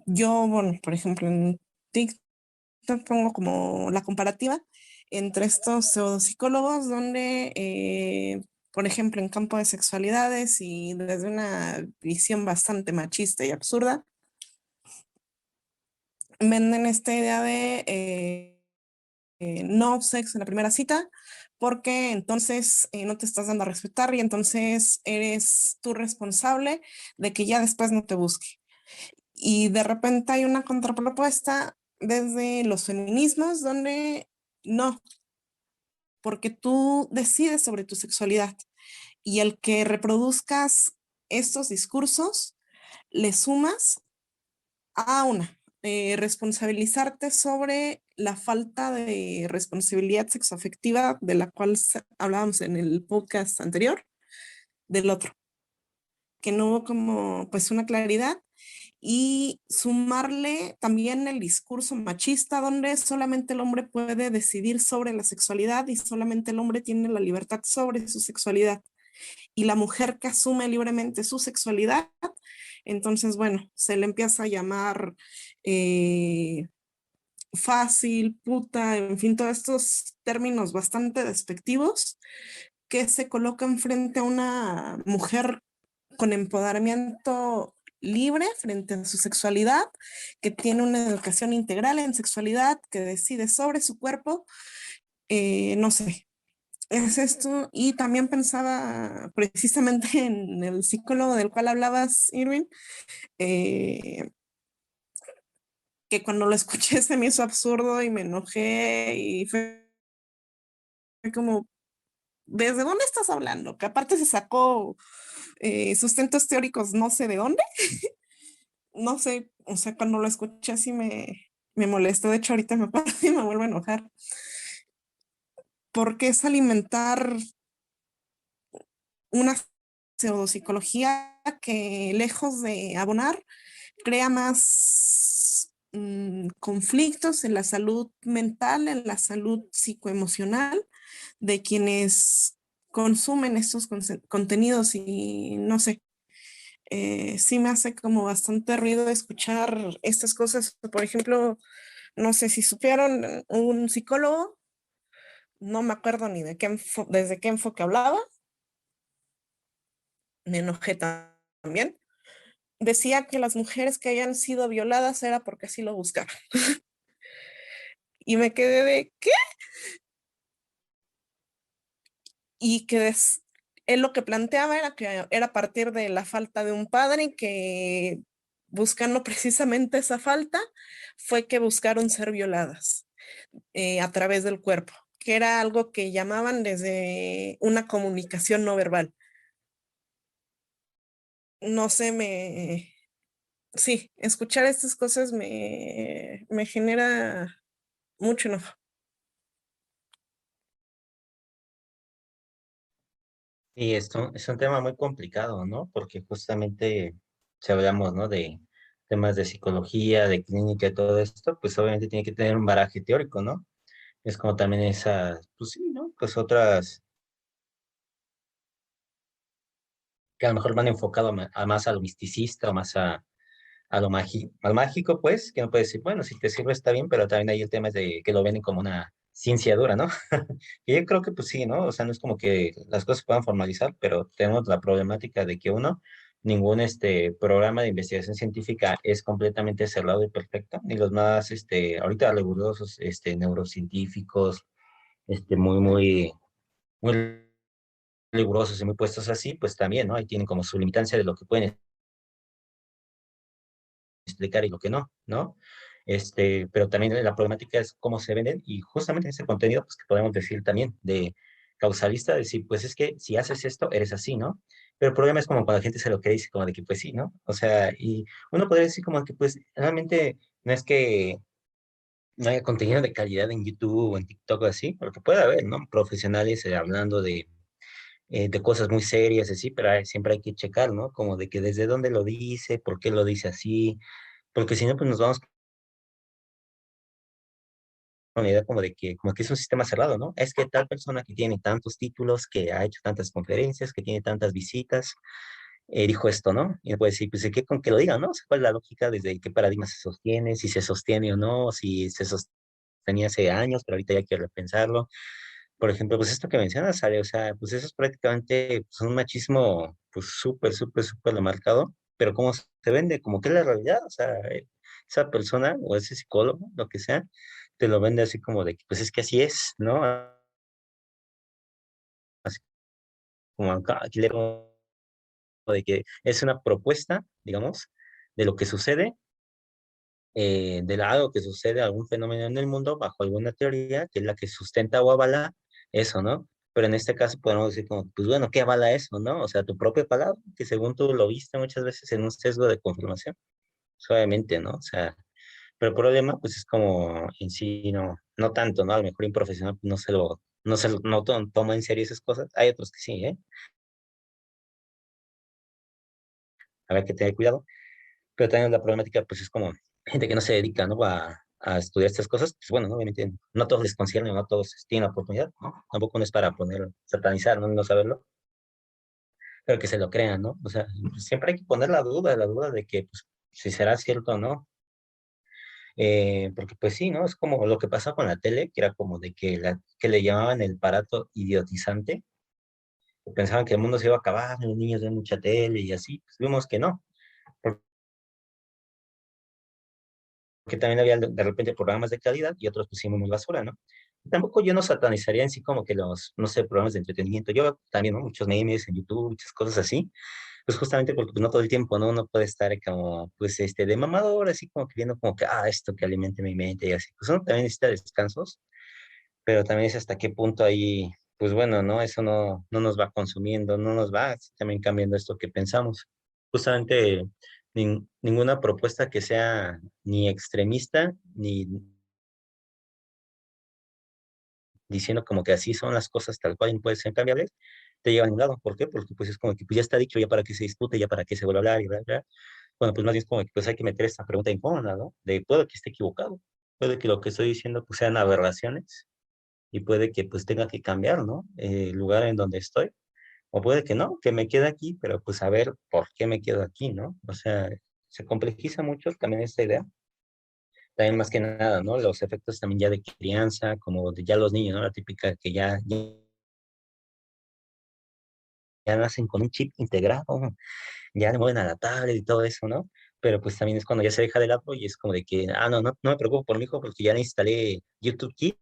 [SPEAKER 3] yo, bueno, por ejemplo, en TikTok pongo como la comparativa entre estos pseudopsicólogos donde, por ejemplo, en campo de sexualidades y desde una visión bastante machista y absurda, venden esta idea de no sexo en la primera cita, porque entonces no te estás dando a respetar y entonces eres tú responsable de que ya después no te busque. Y de repente hay una contrapropuesta desde los feminismos donde no, porque tú decides sobre tu sexualidad y el que reproduzcas estos discursos le sumas a una, responsabilizarte sobre la falta de responsabilidad sexoafectiva de la cual hablábamos en el podcast anterior, del otro, que no hubo como pues una claridad y sumarle también el discurso machista donde solamente el hombre puede decidir sobre la sexualidad y solamente el hombre tiene la libertad sobre su sexualidad y la mujer que asume libremente su sexualidad, entonces bueno, se le empieza a llamar fácil, puta, en fin, todos estos términos bastante despectivos que se colocan frente a una mujer con empoderamiento libre frente a su sexualidad, que tiene una educación integral en sexualidad, que decide sobre su cuerpo, no sé, es esto. Y también pensaba precisamente en el psicólogo del cual hablabas, Irwin, eh, que cuando lo escuché se me hizo absurdo y me enojé y fue como, ¿desde dónde estás hablando? Que aparte se sacó sustentos teóricos no sé de dónde, no sé, o sea, cuando lo escuché así me molestó, de hecho ahorita me acuerdo y me vuelvo a enojar, porque es alimentar una pseudopsicología que lejos de abonar, crea más conflictos en la salud mental, en la salud psicoemocional de quienes consumen estos contenidos y no sé, sí me hace como bastante ruido escuchar estas cosas. Por ejemplo, no sé si supieron un psicólogo, no me acuerdo ni de desde qué enfoque hablaba, me enojé también. Decía que las mujeres que hayan sido violadas era porque así lo buscaron. Y me quedé de, ¿qué? Y que él lo que planteaba era que era a partir de la falta de un padre que buscando precisamente esa falta fue que buscaron ser violadas a través del cuerpo, que era algo que llamaban desde una comunicación no verbal. No sé, sí, escuchar estas cosas me genera mucho enojo.
[SPEAKER 1] Y esto es un tema muy complicado, ¿no? Porque justamente si hablamos, ¿no? De temas de psicología, de clínica y todo esto, pues obviamente tiene que tener un bagaje teórico, ¿no? Es como también esas, pues sí, ¿no? Pues otras que a lo mejor van enfocado a más a lo misticista o más a lo mágico, al mágico, pues, que no puedes decir, bueno, si te sirve está bien, pero también hay el tema de que lo ven como una ciencia dura, ¿no? Y yo creo que pues sí, ¿no? O sea, no es como que las cosas se puedan formalizar, pero tenemos la problemática de que uno, ningún programa de investigación científica es completamente cerrado y perfecto, ni los más, ahorita rigurosos, neurocientíficos, muy rigurosos y muy puestos así, pues también, ¿no? Ahí tienen como su limitancia de lo que pueden explicar y lo que no, ¿no? Pero también la problemática es cómo se venden y justamente ese contenido, pues que podemos decir también de causalista, decir, pues es que si haces esto, eres así, ¿no? Pero el problema es como cuando la gente se lo cree y dice como de que pues sí, ¿no? O sea, y uno podría decir como que pues realmente no es que no haya contenido de calidad en YouTube o en TikTok o así, porque puede haber, ¿no? Profesionales hablando de cosas muy serias, así, pero siempre hay que checar, ¿no? Como de que desde dónde lo dice, por qué lo dice así, porque si no, pues nos vamos con la idea como que es un sistema cerrado, ¿no? Es que tal persona que tiene tantos títulos, que ha hecho tantas conferencias, que tiene tantas visitas, dijo esto, ¿no? Y puede decir, pues, ¿qué, con que lo diga, no? O sea, ¿cuál es la lógica desde qué paradigma se sostiene, si se sostiene o no, si se sostenía hace años, pero ahorita ya hay que repensarlo? Por ejemplo, pues esto que mencionas, Ale, o sea, pues eso es prácticamente pues, un machismo, pues súper, súper, súper marcado, pero ¿cómo se vende? Como que es la realidad, o sea, esa persona o ese psicólogo, lo que sea, te lo vende así como de que, pues es que así es, ¿no? Así como acá, aquí le de que es una propuesta, digamos, de lo que sucede, de algo que sucede, algún fenómeno en el mundo, bajo alguna teoría, que es la que sustenta o avala eso, ¿no? Pero en este caso podemos decir como, pues bueno, ¿qué avala eso, no? O sea, tu propia palabra, que según tú lo viste muchas veces en un sesgo de confirmación, suavemente, ¿no? O sea, pero el problema, pues es como en sí, no tanto, ¿no? A lo mejor un profesional no toma en serio esas cosas. Hay otros que sí, ¿eh? Habrá que tener cuidado. Pero también la problemática, pues es como gente que no se dedica, ¿no? A estudiar estas cosas, pues bueno, ¿no? Obviamente no a todos les concierne, no a todos tienen la oportunidad, ¿no? Tampoco no es para poner, satanizar, ¿no? No saberlo, pero que se lo crean, ¿no? O sea, siempre hay que poner la duda de que, pues, si será cierto o no. Porque pues sí, ¿no? Es como lo que pasa con la tele, que era como de que le llamaban el aparato idiotizante, que pensaban que el mundo se iba a acabar, los niños ven mucha tele y así, pues vimos que no, porque también había de repente programas de calidad y otros pusimos muy basura, ¿no? Tampoco yo no satanizaría en sí como que los, no sé, programas de entretenimiento. Yo veo también, ¿no? Muchos memes en YouTube, muchas cosas así, pues justamente porque pues, no todo el tiempo, ¿no? Uno puede estar como, pues, de mamador, así como que viendo como que, esto que alimente mi mente y así. Pues uno también necesita descansos, pero también es hasta qué punto ahí, pues bueno, ¿no? Eso no nos va consumiendo, no nos va también cambiando esto que pensamos. Justamente ninguna propuesta que sea ni extremista, ni diciendo como que así son las cosas tal cual y no pueden ser cambiables, te lleva a ningún lado. ¿Por qué? Porque pues es como que pues, ya está dicho, ya para qué se discute, ya para qué se vuelve a hablar y bla, bla. Bueno, pues más bien es como que pues hay que meter esta pregunta incómoda, ¿no? De puede que esté equivocado, puede que lo que estoy diciendo pues sean aberraciones y puede que pues tenga que cambiar, ¿no? El lugar en donde estoy, o puede que no, que me quede aquí, pero pues a ver por qué me quedo aquí, ¿no? O sea, se complejiza mucho también esta idea. También más que nada, ¿no? Los efectos también ya de crianza, como de ya los niños, ¿no? La típica que ya ya nacen con un chip integrado, ya le mueven a la tablet y todo eso, ¿no? Pero pues también es cuando ya se deja de lado y es como de que, no me preocupo por mi hijo porque ya le instalé YouTube Kids,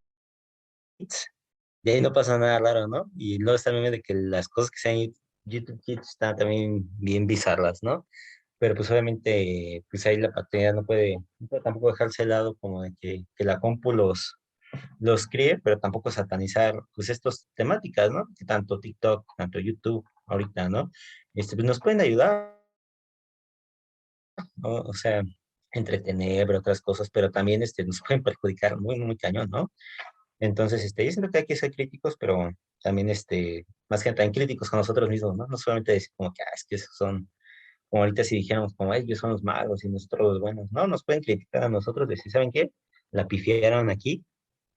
[SPEAKER 1] de ahí no pasa nada raro, ¿no? Y luego está el meme de que las cosas que sean en YouTube Kids están también bien bizarras, ¿no? Pero pues obviamente, pues ahí la patria no puede tampoco dejarse de lado como de que la compu los críe, pero tampoco satanizar pues estas temáticas, ¿no? Que tanto TikTok, tanto YouTube ahorita, ¿no? Pues nos pueden ayudar, ¿no? O sea, entretener, ver otras cosas, pero también nos pueden perjudicar muy, muy cañón, ¿no? Entonces, yo siento que hay que ser críticos, pero también, más que también críticos con nosotros mismos, ¿no? No solamente decir como que, es que esos son, como ahorita si dijéramos, como ellos son los malos y nosotros los buenos, ¿no? Nos pueden criticar a nosotros, decir, ¿saben qué? La pifiaron aquí.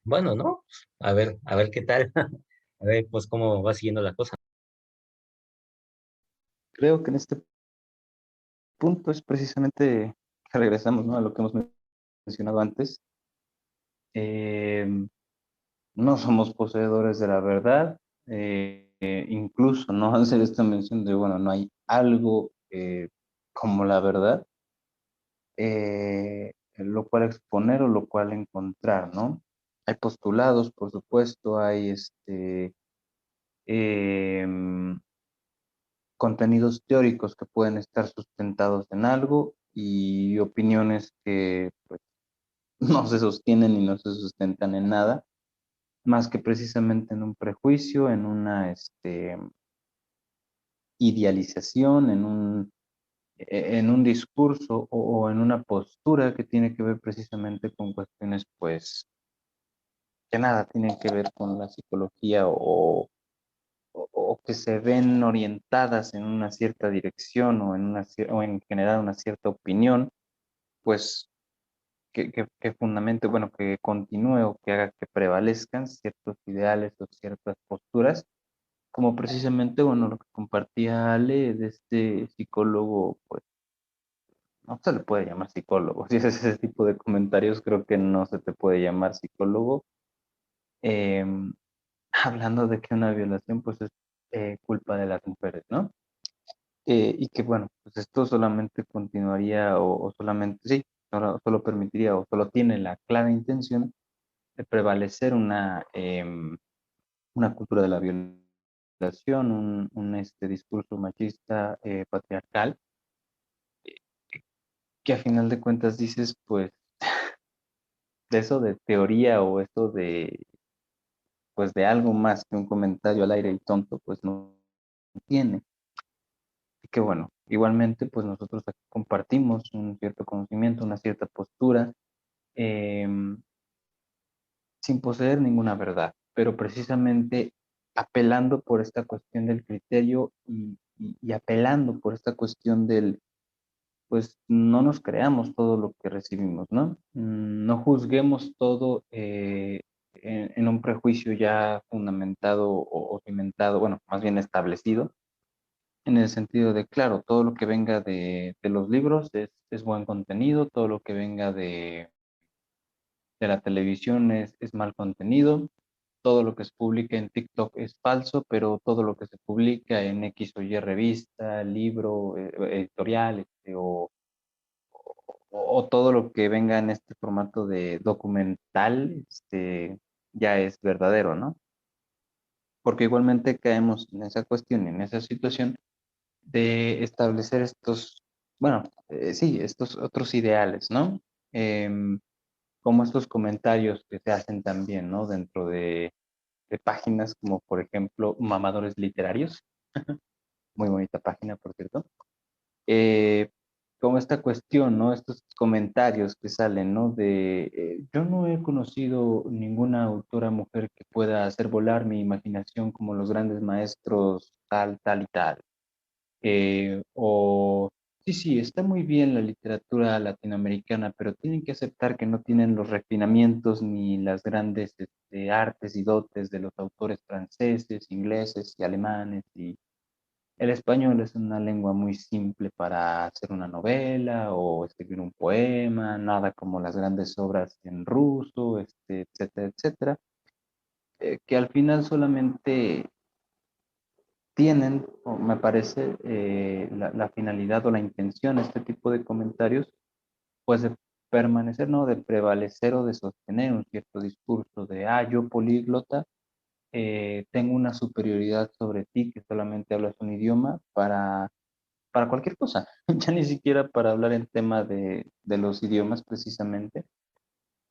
[SPEAKER 1] Bueno, ¿no? A ver qué tal. A ver, pues, cómo va siguiendo la cosa.
[SPEAKER 2] Creo que en este punto es precisamente que regresamos, ¿no?, a lo que hemos mencionado antes. Eh, no somos poseedores de la verdad, incluso no hacer esta mención de, bueno, no hay algo como la verdad, lo cual exponer o lo cual encontrar, ¿no? Hay postulados, por supuesto, hay em, contenidos teóricos que pueden estar sustentados en algo y opiniones que pues, no se sostienen y no se sustentan en nada, más que precisamente en un prejuicio, en una idealización, en un discurso o en una postura que tiene que ver precisamente con cuestiones, pues, que nada tienen que ver con la psicología o que se ven orientadas en una cierta dirección o en generar una cierta opinión, pues que fundamente, bueno, que continúe o que haga que prevalezcan ciertos ideales o ciertas posturas, como precisamente, bueno, lo que compartía Ale de este psicólogo, pues no se le puede llamar psicólogo. Si es ese tipo de comentarios, creo que no se te puede llamar psicólogo. Eh, hablando de que una violación, pues es culpa de las mujeres, ¿no? Y que bueno, pues esto solamente continuaría o solamente, sí, solo permitiría o solo tiene la clara intención de prevalecer una cultura de la violación, un discurso machista, patriarcal, que a final de cuentas dices, pues, de eso de teoría o eso de, pues, de algo más que un comentario al aire y tonto, pues no tiene. Y que bueno, igualmente, pues nosotros aquí compartimos un cierto conocimiento, una cierta postura, em, sin poseer ninguna verdad, pero precisamente apelando por esta cuestión del criterio y apelando por esta cuestión del, pues no nos creamos todo lo que recibimos, ¿no? No juzguemos todo en un prejuicio ya fundamentado o cimentado, bueno, más bien establecido, en el sentido de, claro, todo lo que venga de los libros es buen contenido, todo lo que venga de la televisión es mal contenido, todo lo que se publica en TikTok es falso, pero todo lo que se publica en X o Y revista, libro, editorial, o todo lo que venga en este formato de documental, ya es verdadero, ¿no? Porque igualmente caemos en esa cuestión, en esa situación de establecer estos, bueno, sí, estos otros ideales, ¿no? Em, como estos comentarios que se hacen también, ¿no? Dentro de páginas como, por ejemplo, Mamadores Literarios, muy bonita página, por cierto, eh, como esta cuestión, ¿no? Estos comentarios que salen, ¿no? De, yo no he conocido ninguna autora mujer que pueda hacer volar mi imaginación como los grandes maestros tal, tal y tal. O, sí, sí, está muy bien la literatura latinoamericana, pero tienen que aceptar que no tienen los refinamientos ni las grandes artes y dotes de los autores franceses, ingleses y alemanes. Y el español es una lengua muy simple para hacer una novela o escribir un poema, nada como las grandes obras en ruso, etcétera, etcétera, que al final solamente tienen, o me parece, la finalidad o la intención, este tipo de comentarios, pues de permanecer, ¿no? De prevalecer o de sostener un cierto discurso de, yo políglota, tengo una superioridad sobre ti que solamente hablas un idioma para cualquier cosa, ya ni siquiera para hablar en tema de los idiomas precisamente,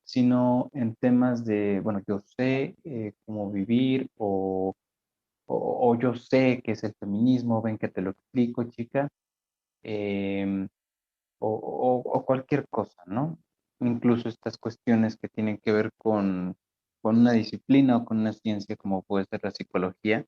[SPEAKER 2] sino en temas de, bueno, yo sé cómo vivir o yo sé qué es el feminismo, ven que te lo explico, chica, em, o cualquier cosa, ¿no? Incluso estas cuestiones que tienen que ver con una disciplina o con una ciencia como puede ser la psicología,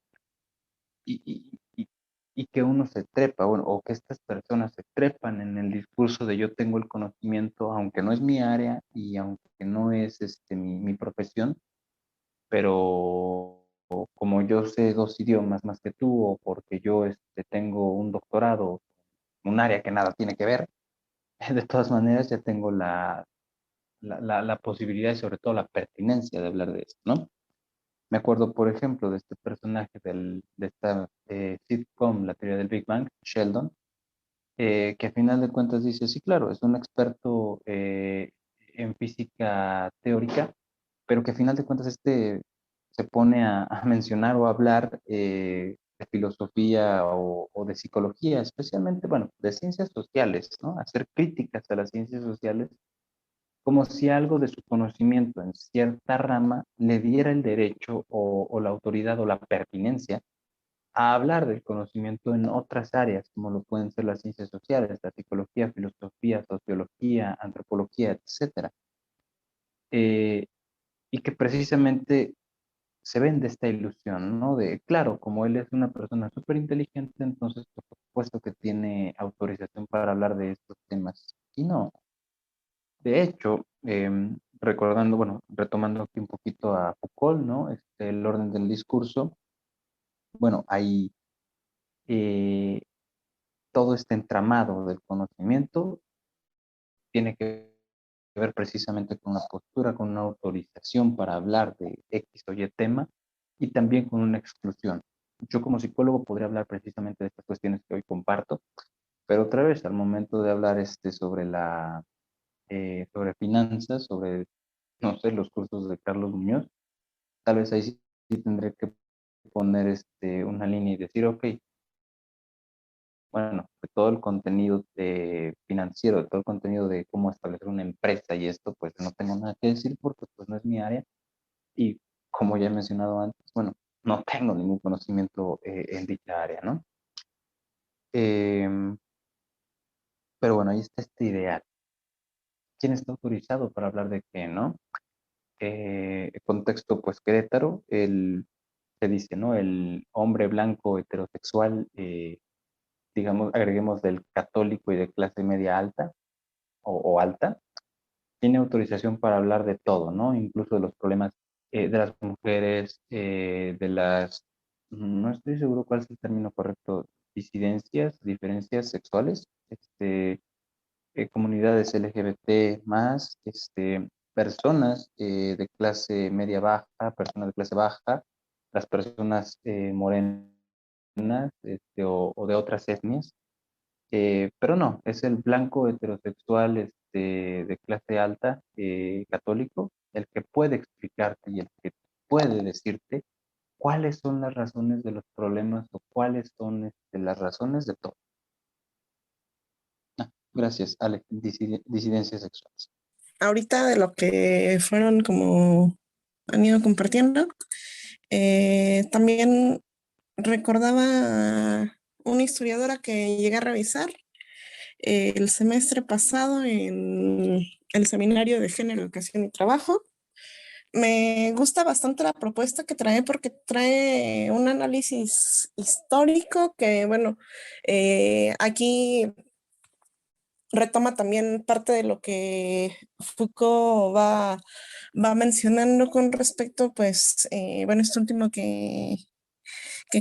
[SPEAKER 2] y, y- y- y que uno se trepa, bueno, o que estas personas se trepan en el discurso de yo tengo el conocimiento, aunque no es mi área y aunque no es mi profesión, pero como yo sé dos idiomas más que tú, o porque yo tengo un doctorado, un área que nada tiene que ver, de todas maneras ya tengo la posibilidad y sobre todo la pertinencia de hablar de esto, ¿no? Me acuerdo, por ejemplo, de este personaje de esta sitcom, La teoría del Big Bang, Sheldon, que a final de cuentas dice, sí, claro, es un experto en física teórica, pero que a final de cuentas se pone a mencionar o a hablar de filosofía o de psicología, especialmente, bueno, de ciencias sociales, ¿no? Hacer críticas a las ciencias sociales como si algo de su conocimiento en cierta rama le diera el derecho o la autoridad o la pertinencia a hablar del conocimiento en otras áreas, como lo pueden ser las ciencias sociales, la psicología, filosofía, sociología, antropología, etcétera. Eh, y que precisamente se vende esta ilusión, ¿no? De, claro, como él es una persona súper inteligente, entonces por supuesto que tiene autorización para hablar de estos temas. Y no, de hecho, recordando, bueno, retomando aquí un poquito a Foucault, ¿no? El orden del discurso, bueno, hay eh, todo este entramado del conocimiento tiene que ver precisamente con una postura, con una autorización para hablar de X o Y tema y también con una exclusión. Yo como psicólogo podría hablar precisamente de estas cuestiones que hoy comparto, pero otra vez, al momento de hablar sobre finanzas, sobre, no sé, los cursos de Carlos Muñoz, tal vez ahí sí tendré que poner una línea y decir, ok, bueno, de todo el contenido financiero, de todo el contenido de cómo establecer una empresa y esto, pues no tengo nada que decir porque pues no es mi área y como ya he mencionado antes, bueno, no tengo ningún conocimiento en dicha área, ¿no? Em, pero bueno, ahí está este ideal. ¿Quién está autorizado para hablar de qué, no? El contexto, pues Querétaro, se dice, ¿no? El hombre blanco heterosexual, digamos, agreguemos del católico y de clase media alta o alta, tiene autorización para hablar de todo, ¿no? Incluso de los problemas de las mujeres, no estoy seguro cuál es el término correcto, disidencias, diferencias sexuales, comunidades LGBT más, personas de clase media baja, personas de clase baja, las personas morenas o de otras etnias, pero no, es el blanco heterosexual de clase alta, católico, el que puede explicarte y el que puede decirte cuáles son las razones de los problemas o cuáles son las razones de todo. Gracias, Ale. Disidencias sexuales.
[SPEAKER 3] Ahorita de lo que fueron como han ido compartiendo, también recordaba a una historiadora que llegué a revisar el semestre pasado en el Seminario de Género, Educación y Trabajo. Me gusta bastante la propuesta que trae porque trae un análisis histórico que, bueno, aquí retoma también parte de lo que Foucault va mencionando con respecto, pues, bueno, esto último que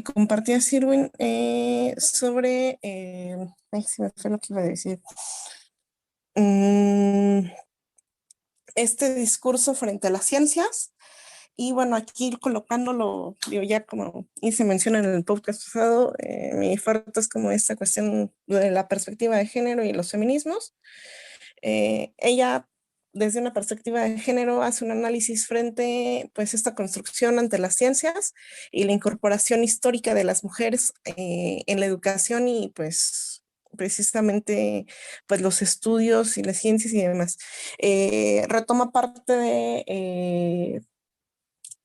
[SPEAKER 3] compartía Sirwin sobre, ay, se me fue lo que iba a decir. Mm, este discurso frente a las ciencias Y bueno, aquí colocándolo, digo, ya como hice mención en el podcast pasado, mi fuerte es como esta cuestión de la perspectiva de género y los feminismos. Ella, desde una perspectiva de género, hace un análisis frente, pues, esta construcción ante las ciencias y la incorporación histórica de las mujeres en la educación y, pues, precisamente, pues, los estudios y las ciencias y demás. Retoma parte de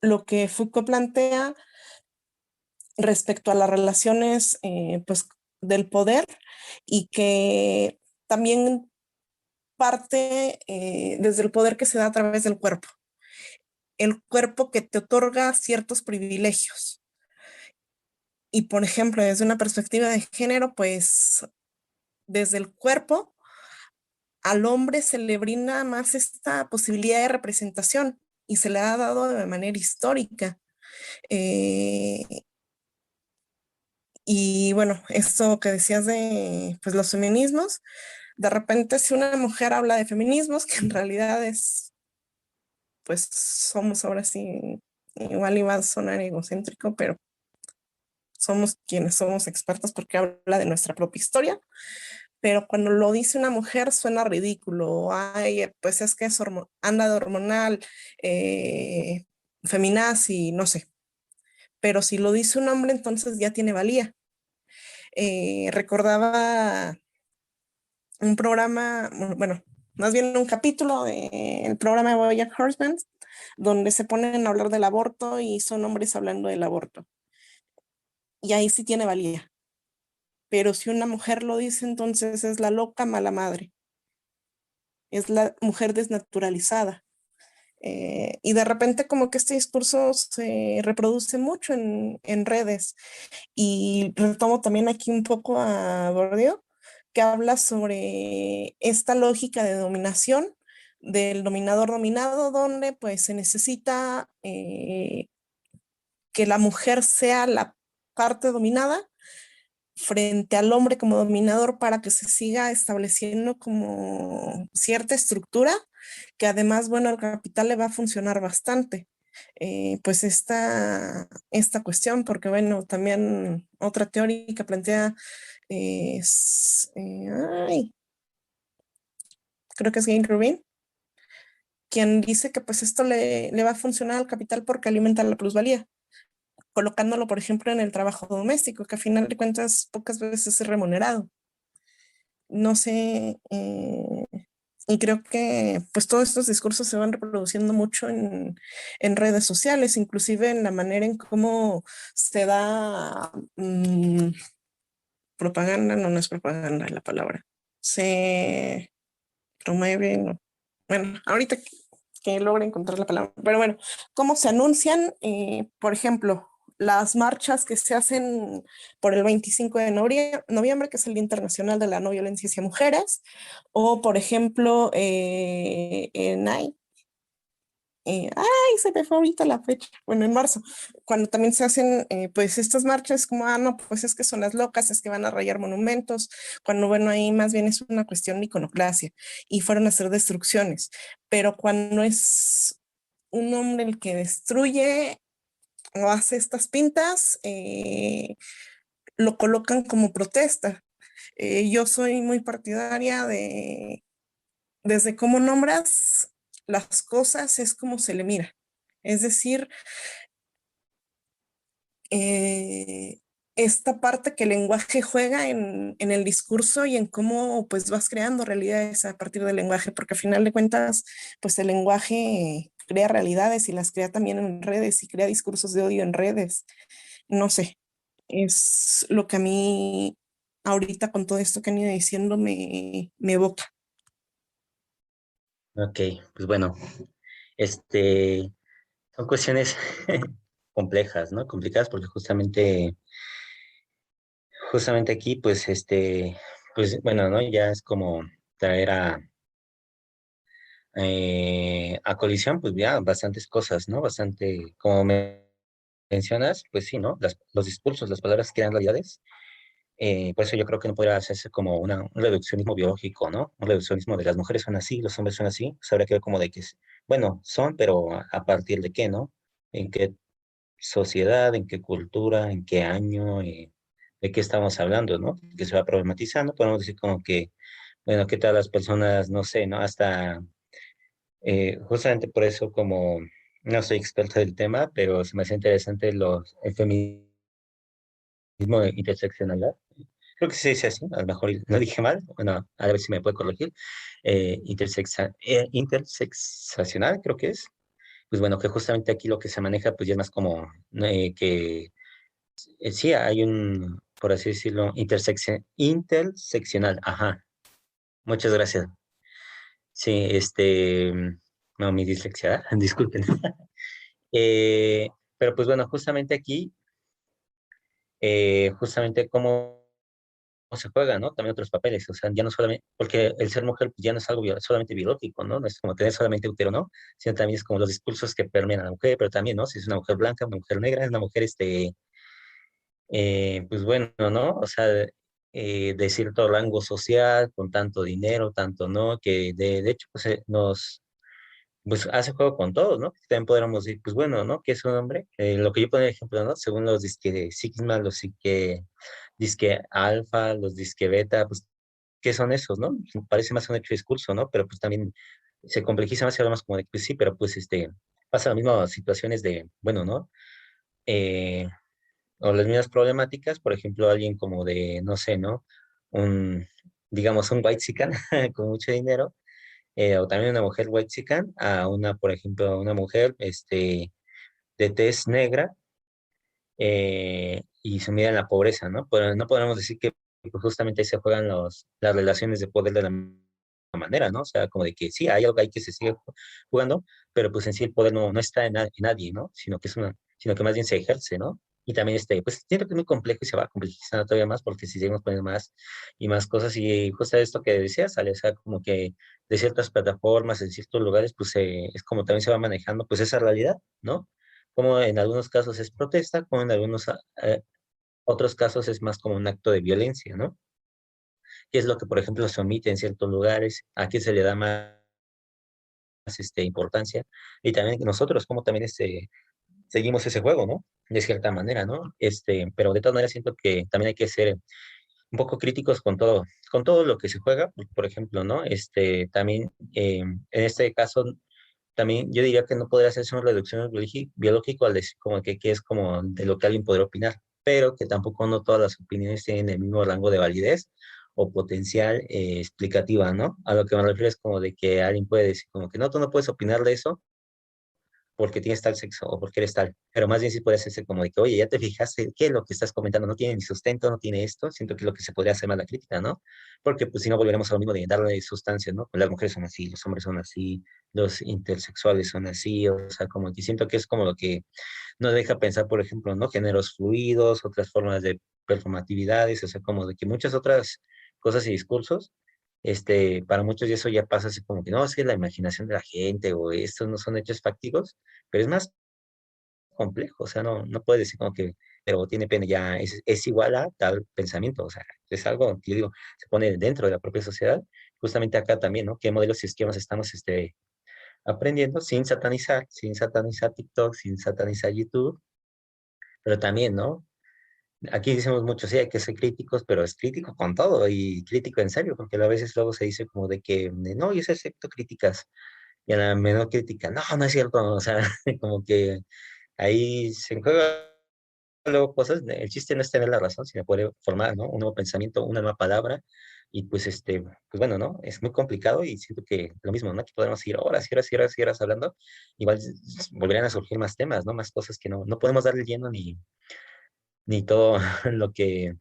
[SPEAKER 3] lo que Foucault plantea respecto a las relaciones, pues, del poder y que también parte desde el poder que se da a través del cuerpo. El cuerpo que te otorga ciertos privilegios. Y por ejemplo, desde una perspectiva de género, pues desde el cuerpo al hombre se le brinda más esta posibilidad de representación y se le ha dado de manera histórica. Eh, y bueno, esto que decías de pues, los feminismos, de repente si una mujer habla de feminismos, que en realidad es pues somos ahora sí, igual iba a sonar egocéntrico, pero somos quienes somos expertos porque habla de nuestra propia historia, pero cuando lo dice una mujer suena ridículo, ay, pues es que es anda de hormonal, eh, feminazi, no sé, pero si lo dice un hombre entonces ya tiene valía. Recordaba un programa, bueno, más bien un capítulo del programa de BoJack Horseman, donde se ponen a hablar del aborto y son hombres hablando del aborto. Y ahí sí tiene valía. Pero si una mujer lo dice, entonces es la loca mala madre. Es la mujer desnaturalizada. Y de repente como que este discurso se reproduce mucho en redes. Y retomo también aquí un poco a Bourdieu, que habla sobre esta lógica de dominación del dominador dominado, donde pues se necesita que la mujer sea la parte dominada frente al hombre como dominador para que se siga estableciendo como cierta estructura que además, bueno, al capital le va a funcionar bastante. Pues esta cuestión, porque bueno, también otra teórica plantea es, ay, creo que es Jane Rubin, quien dice que pues esto le va a funcionar al capital porque alimenta la plusvalía, colocándolo, por ejemplo, en el trabajo doméstico, que a final de cuentas pocas veces es remunerado. No sé, y creo que pues todos estos discursos se van reproduciendo mucho en redes sociales, inclusive en la manera en cómo se da propaganda, no, no es propaganda la palabra, se promueve, no. Bueno, ahorita que logre encontrar la palabra, pero bueno, cómo se anuncian, por ejemplo, las marchas que se hacen por el 25 de noviembre, que es el Día Internacional de la No Violencia hacia Mujeres, o por ejemplo, ay, se me fue ahorita la fecha, bueno, en marzo, cuando también se hacen pues estas marchas como, ah, no, pues es que son las locas, es que van a rayar monumentos, cuando bueno, ahí más bien es una cuestión de iconoclasia y fueron a hacer destrucciones, pero cuando es un hombre el que destruye o hace estas pintas, lo colocan como protesta. Yo soy muy partidaria de, desde cómo nombras las cosas es como se le mira. Es decir, eh, esta parte que el lenguaje juega en el discurso y en cómo pues vas creando realidades a partir del lenguaje, porque al final de cuentas, pues el lenguaje crea realidades y las crea también en redes y crea discursos de odio en redes. No sé, es lo que a mí ahorita con todo esto que han ido diciendo me evoca.
[SPEAKER 1] Ok, pues bueno, este, son cuestiones complejas, ¿no? Complicadas porque justamente aquí, pues, pues, bueno, ¿no? Ya es como traer a colisión, pues ya bastantes cosas, ¿no? Bastante, como mencionas, pues sí, ¿no? Los discursos, las palabras crean realidades. Por eso yo creo que no podría hacerse como un reduccionismo biológico, ¿no? Un reduccionismo de las mujeres son así, los hombres son así. Pues habría que ver como de que, bueno, son, pero a partir de qué, ¿no? en qué sociedad, en qué cultura, en qué año, de qué estamos hablando, ¿no? Que se va problematizando, podemos decir como que, bueno, qué tal las personas, no sé, ¿no? Hasta, justamente por eso como no soy experto del tema, pero se me hace interesante el feminismo de interseccionalidad. Creo que se dice así, a lo mejor lo dije mal, bueno, a ver si me puede corregir. Interseccional, creo que es. Pues bueno, que justamente aquí lo que se maneja, pues ya es más como que sí, hay un, por así decirlo, interseccional, ajá. Muchas gracias. Sí, no, mi dislexia, disculpen. Pero pues bueno, justamente aquí, justamente cómo se juega, ¿no? También otros papeles, o sea, ya no solamente, porque el ser mujer pues, ya no es algo solamente biológico, ¿no? No es como tener solamente útero, ¿no? Sino también es como los discursos que permean a la mujer, pero también, ¿no? Si es una mujer blanca, una mujer negra, es una mujer, pues bueno, ¿no? O sea, de cierto rango social, con tanto dinero, tanto no, que de hecho, pues pues hace juego con todos, ¿no? También podríamos decir, pues bueno, ¿no? ¿Qué es un hombre? Lo que yo pongo de ejemplo, ¿no? Según los disque sigma, los disque alfa, los disque beta, pues, ¿qué son esos, no? Parece más un hecho discurso, ¿no? Pero pues también se complejiza más y habla más como de, pues sí, pero pues pasa las mismas situaciones de, bueno, ¿no? Eh, o las mismas problemáticas, por ejemplo, alguien como de, no sé, ¿no? Un, digamos, un white con mucho dinero, o también una mujer whitexican a una, por ejemplo, una mujer de tez negra y sumida en la pobreza, ¿no? Pero no podemos decir que pues, justamente ahí se juegan las relaciones de poder de la misma manera, ¿no? O sea, como de que sí, hay algo ahí que se sigue jugando, pero pues en sí el poder no está en nadie, ¿no? Sino que más bien se ejerce, ¿no? Y también pues siento que es muy complejo y se va complejizando todavía más porque si seguimos poniendo más y más cosas y justo esto que decías, sale, o sea, como que de ciertas plataformas, en ciertos lugares, pues es como también se va manejando pues esa realidad, ¿no? Como en algunos casos es protesta, como en algunos otros casos es más como un acto de violencia, ¿no? Que es lo que, por ejemplo, se omite en ciertos lugares, a qué se le da más importancia, y también nosotros, como también seguimos ese juego, ¿no? De cierta manera, ¿no? Pero de todas maneras siento que también hay que ser un poco críticos con todo lo que se juega, por ejemplo, ¿no? También, en este caso, también yo diría que no podría hacerse una reducción biológico al decir como que es como de lo que alguien podría opinar, pero que tampoco no todas las opiniones tienen el mismo rango de validez o potencial explicativa, ¿no? A lo que me refiero es como de que alguien puede decir como que no, tú no puedes opinar de eso porque tienes tal sexo o porque eres tal, pero más bien sí puede hacerse como de que, oye, ya te fijaste que lo que estás comentando no tiene ni sustento, no tiene esto, siento que es lo que se podría hacer más la crítica, ¿no? Porque pues si no volveremos a lo mismo de darle sustancia, ¿no? Pues las mujeres son así, los hombres son así, los intersexuales son así, o sea, como que siento que es como lo que nos deja pensar, por ejemplo, ¿no? Géneros fluidos, otras formas de performatividades, o sea, como de que muchas otras cosas y discursos para muchos y eso ya pasa así como que no, es que la imaginación de la gente o estos no son hechos fácticos, pero es más complejo, o sea, no puedes decir como que, pero tiene pene, ya es igual a tal pensamiento, o sea, es algo que yo digo, se pone dentro de la propia sociedad, justamente acá también, ¿no? ¿Qué modelos y esquemas estamos aprendiendo sin satanizar TikTok, sin satanizar YouTube, pero también, ¿no? Aquí decimos mucho, sí, hay que ser críticos, pero es crítico con todo y crítico en serio, porque a veces luego se dice como de que, no, yo acepto críticas, y a la menor crítica, no, no es cierto, o sea, como que ahí se juega luego cosas, el chiste no es tener la razón, sino poder formar, ¿no? Un nuevo pensamiento, una nueva palabra, y pues pues bueno, ¿no? Es muy complicado y siento que lo mismo, ¿no? Que podemos ir horas y horas y horas y horas hablando, igual volverían a surgir más temas, ¿no? Más cosas que no podemos darle lleno ni todo lo que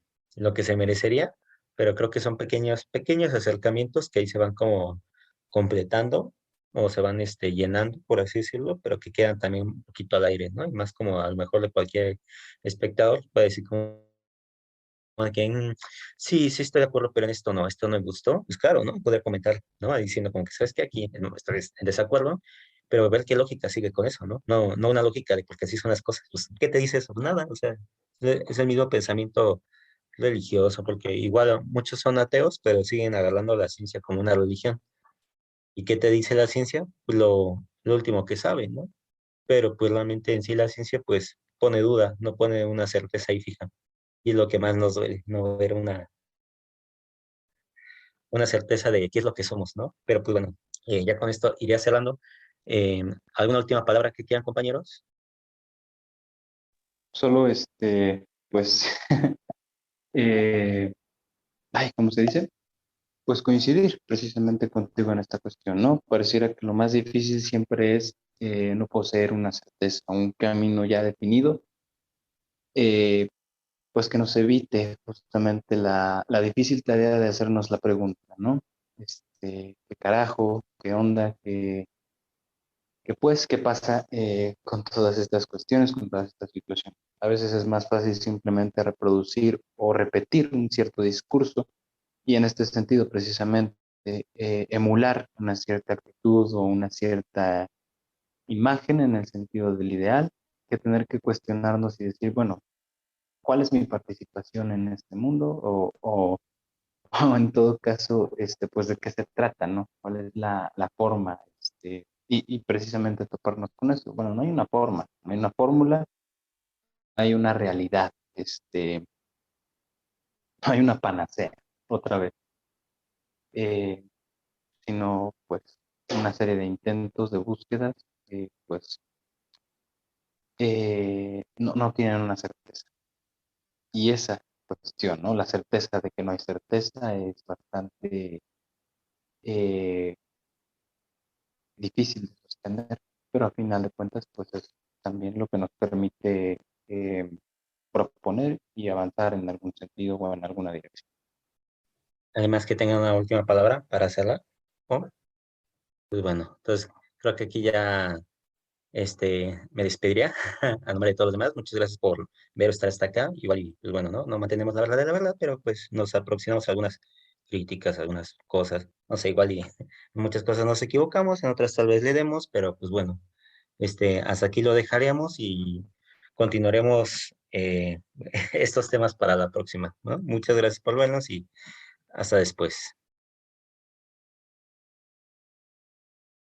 [SPEAKER 1] se merecería, pero creo que son pequeños acercamientos que ahí se van como completando o se van llenando, por así decirlo, pero que quedan también un poquito al aire, ¿no? Y más como a lo mejor de cualquier espectador puede decir como que sí, sí estoy de acuerdo, pero en esto no me gustó, pues claro, ¿no? Poder comentar, ¿no? Diciendo como que, ¿sabes qué? Aquí no estoy en desacuerdo, pero ver qué lógica sigue con eso, ¿no? No una lógica de porque así son las cosas, pues, ¿qué te dice eso? Nada, o sea, es el mismo pensamiento religioso, porque igual muchos son ateos, pero siguen agarrando la ciencia como una religión. ¿Y qué te dice la ciencia? Pues lo último que saben, ¿no? pero pues realmente en sí la ciencia pues pone duda, no pone una certeza ahí fija. Y es lo que más nos duele, no ver una certeza de qué es lo que somos, ¿no? Pero pues bueno, ya con esto iría cerrando. Eh, ¿Alguna última palabra que quieran, compañeros?
[SPEAKER 2] Solo pues, eh, ay, ¿cómo se dice? Pues coincidir precisamente contigo en esta cuestión, ¿no? Pareciera que lo más difícil siempre es no poseer una certeza, un camino ya definido, eh, pues que nos evite justamente la difícil tarea de hacernos la pregunta, ¿no? ¿Qué carajo? ¿Qué onda? ¿Qué pues, qué pasa con todas estas cuestiones, con todas estas situaciones? A veces es más fácil simplemente reproducir o repetir un cierto discurso y en este sentido precisamente emular una cierta actitud o una cierta imagen en el sentido del ideal, que tener que cuestionarnos y decir, bueno, ¿cuál es mi participación en este mundo? O en todo caso, pues de qué se trata, ¿no? ¿Cuál es la forma? Y precisamente toparnos con eso. Bueno, no hay una forma, no hay una fórmula, hay una realidad, no hay una panacea, otra vez, eh, sino pues una serie de intentos, de búsquedas, pues no tienen una certeza. Y esa cuestión, ¿no? La certeza de que no hay certeza es bastante eh, difícil de sostener, pero a final de cuentas, pues es también lo que nos permite eh, proponer y avanzar en algún sentido o en alguna dirección.
[SPEAKER 1] Además que tengan una última palabra para hacerla. ¿No? Pues bueno, entonces creo que aquí ya me despediría a nombre de todos los demás. Muchas gracias por ver estar hasta acá. Igual, y, pues bueno, ¿no? No mantenemos la verdad de la verdad, pero pues nos aproximamos a algunas críticas, algunas cosas. No sé, igual y en muchas cosas nos equivocamos, en otras tal vez le demos, pero pues bueno, hasta aquí lo dejaremos y continuaremos estos temas para la próxima, ¿no? Muchas gracias por vernos y hasta después.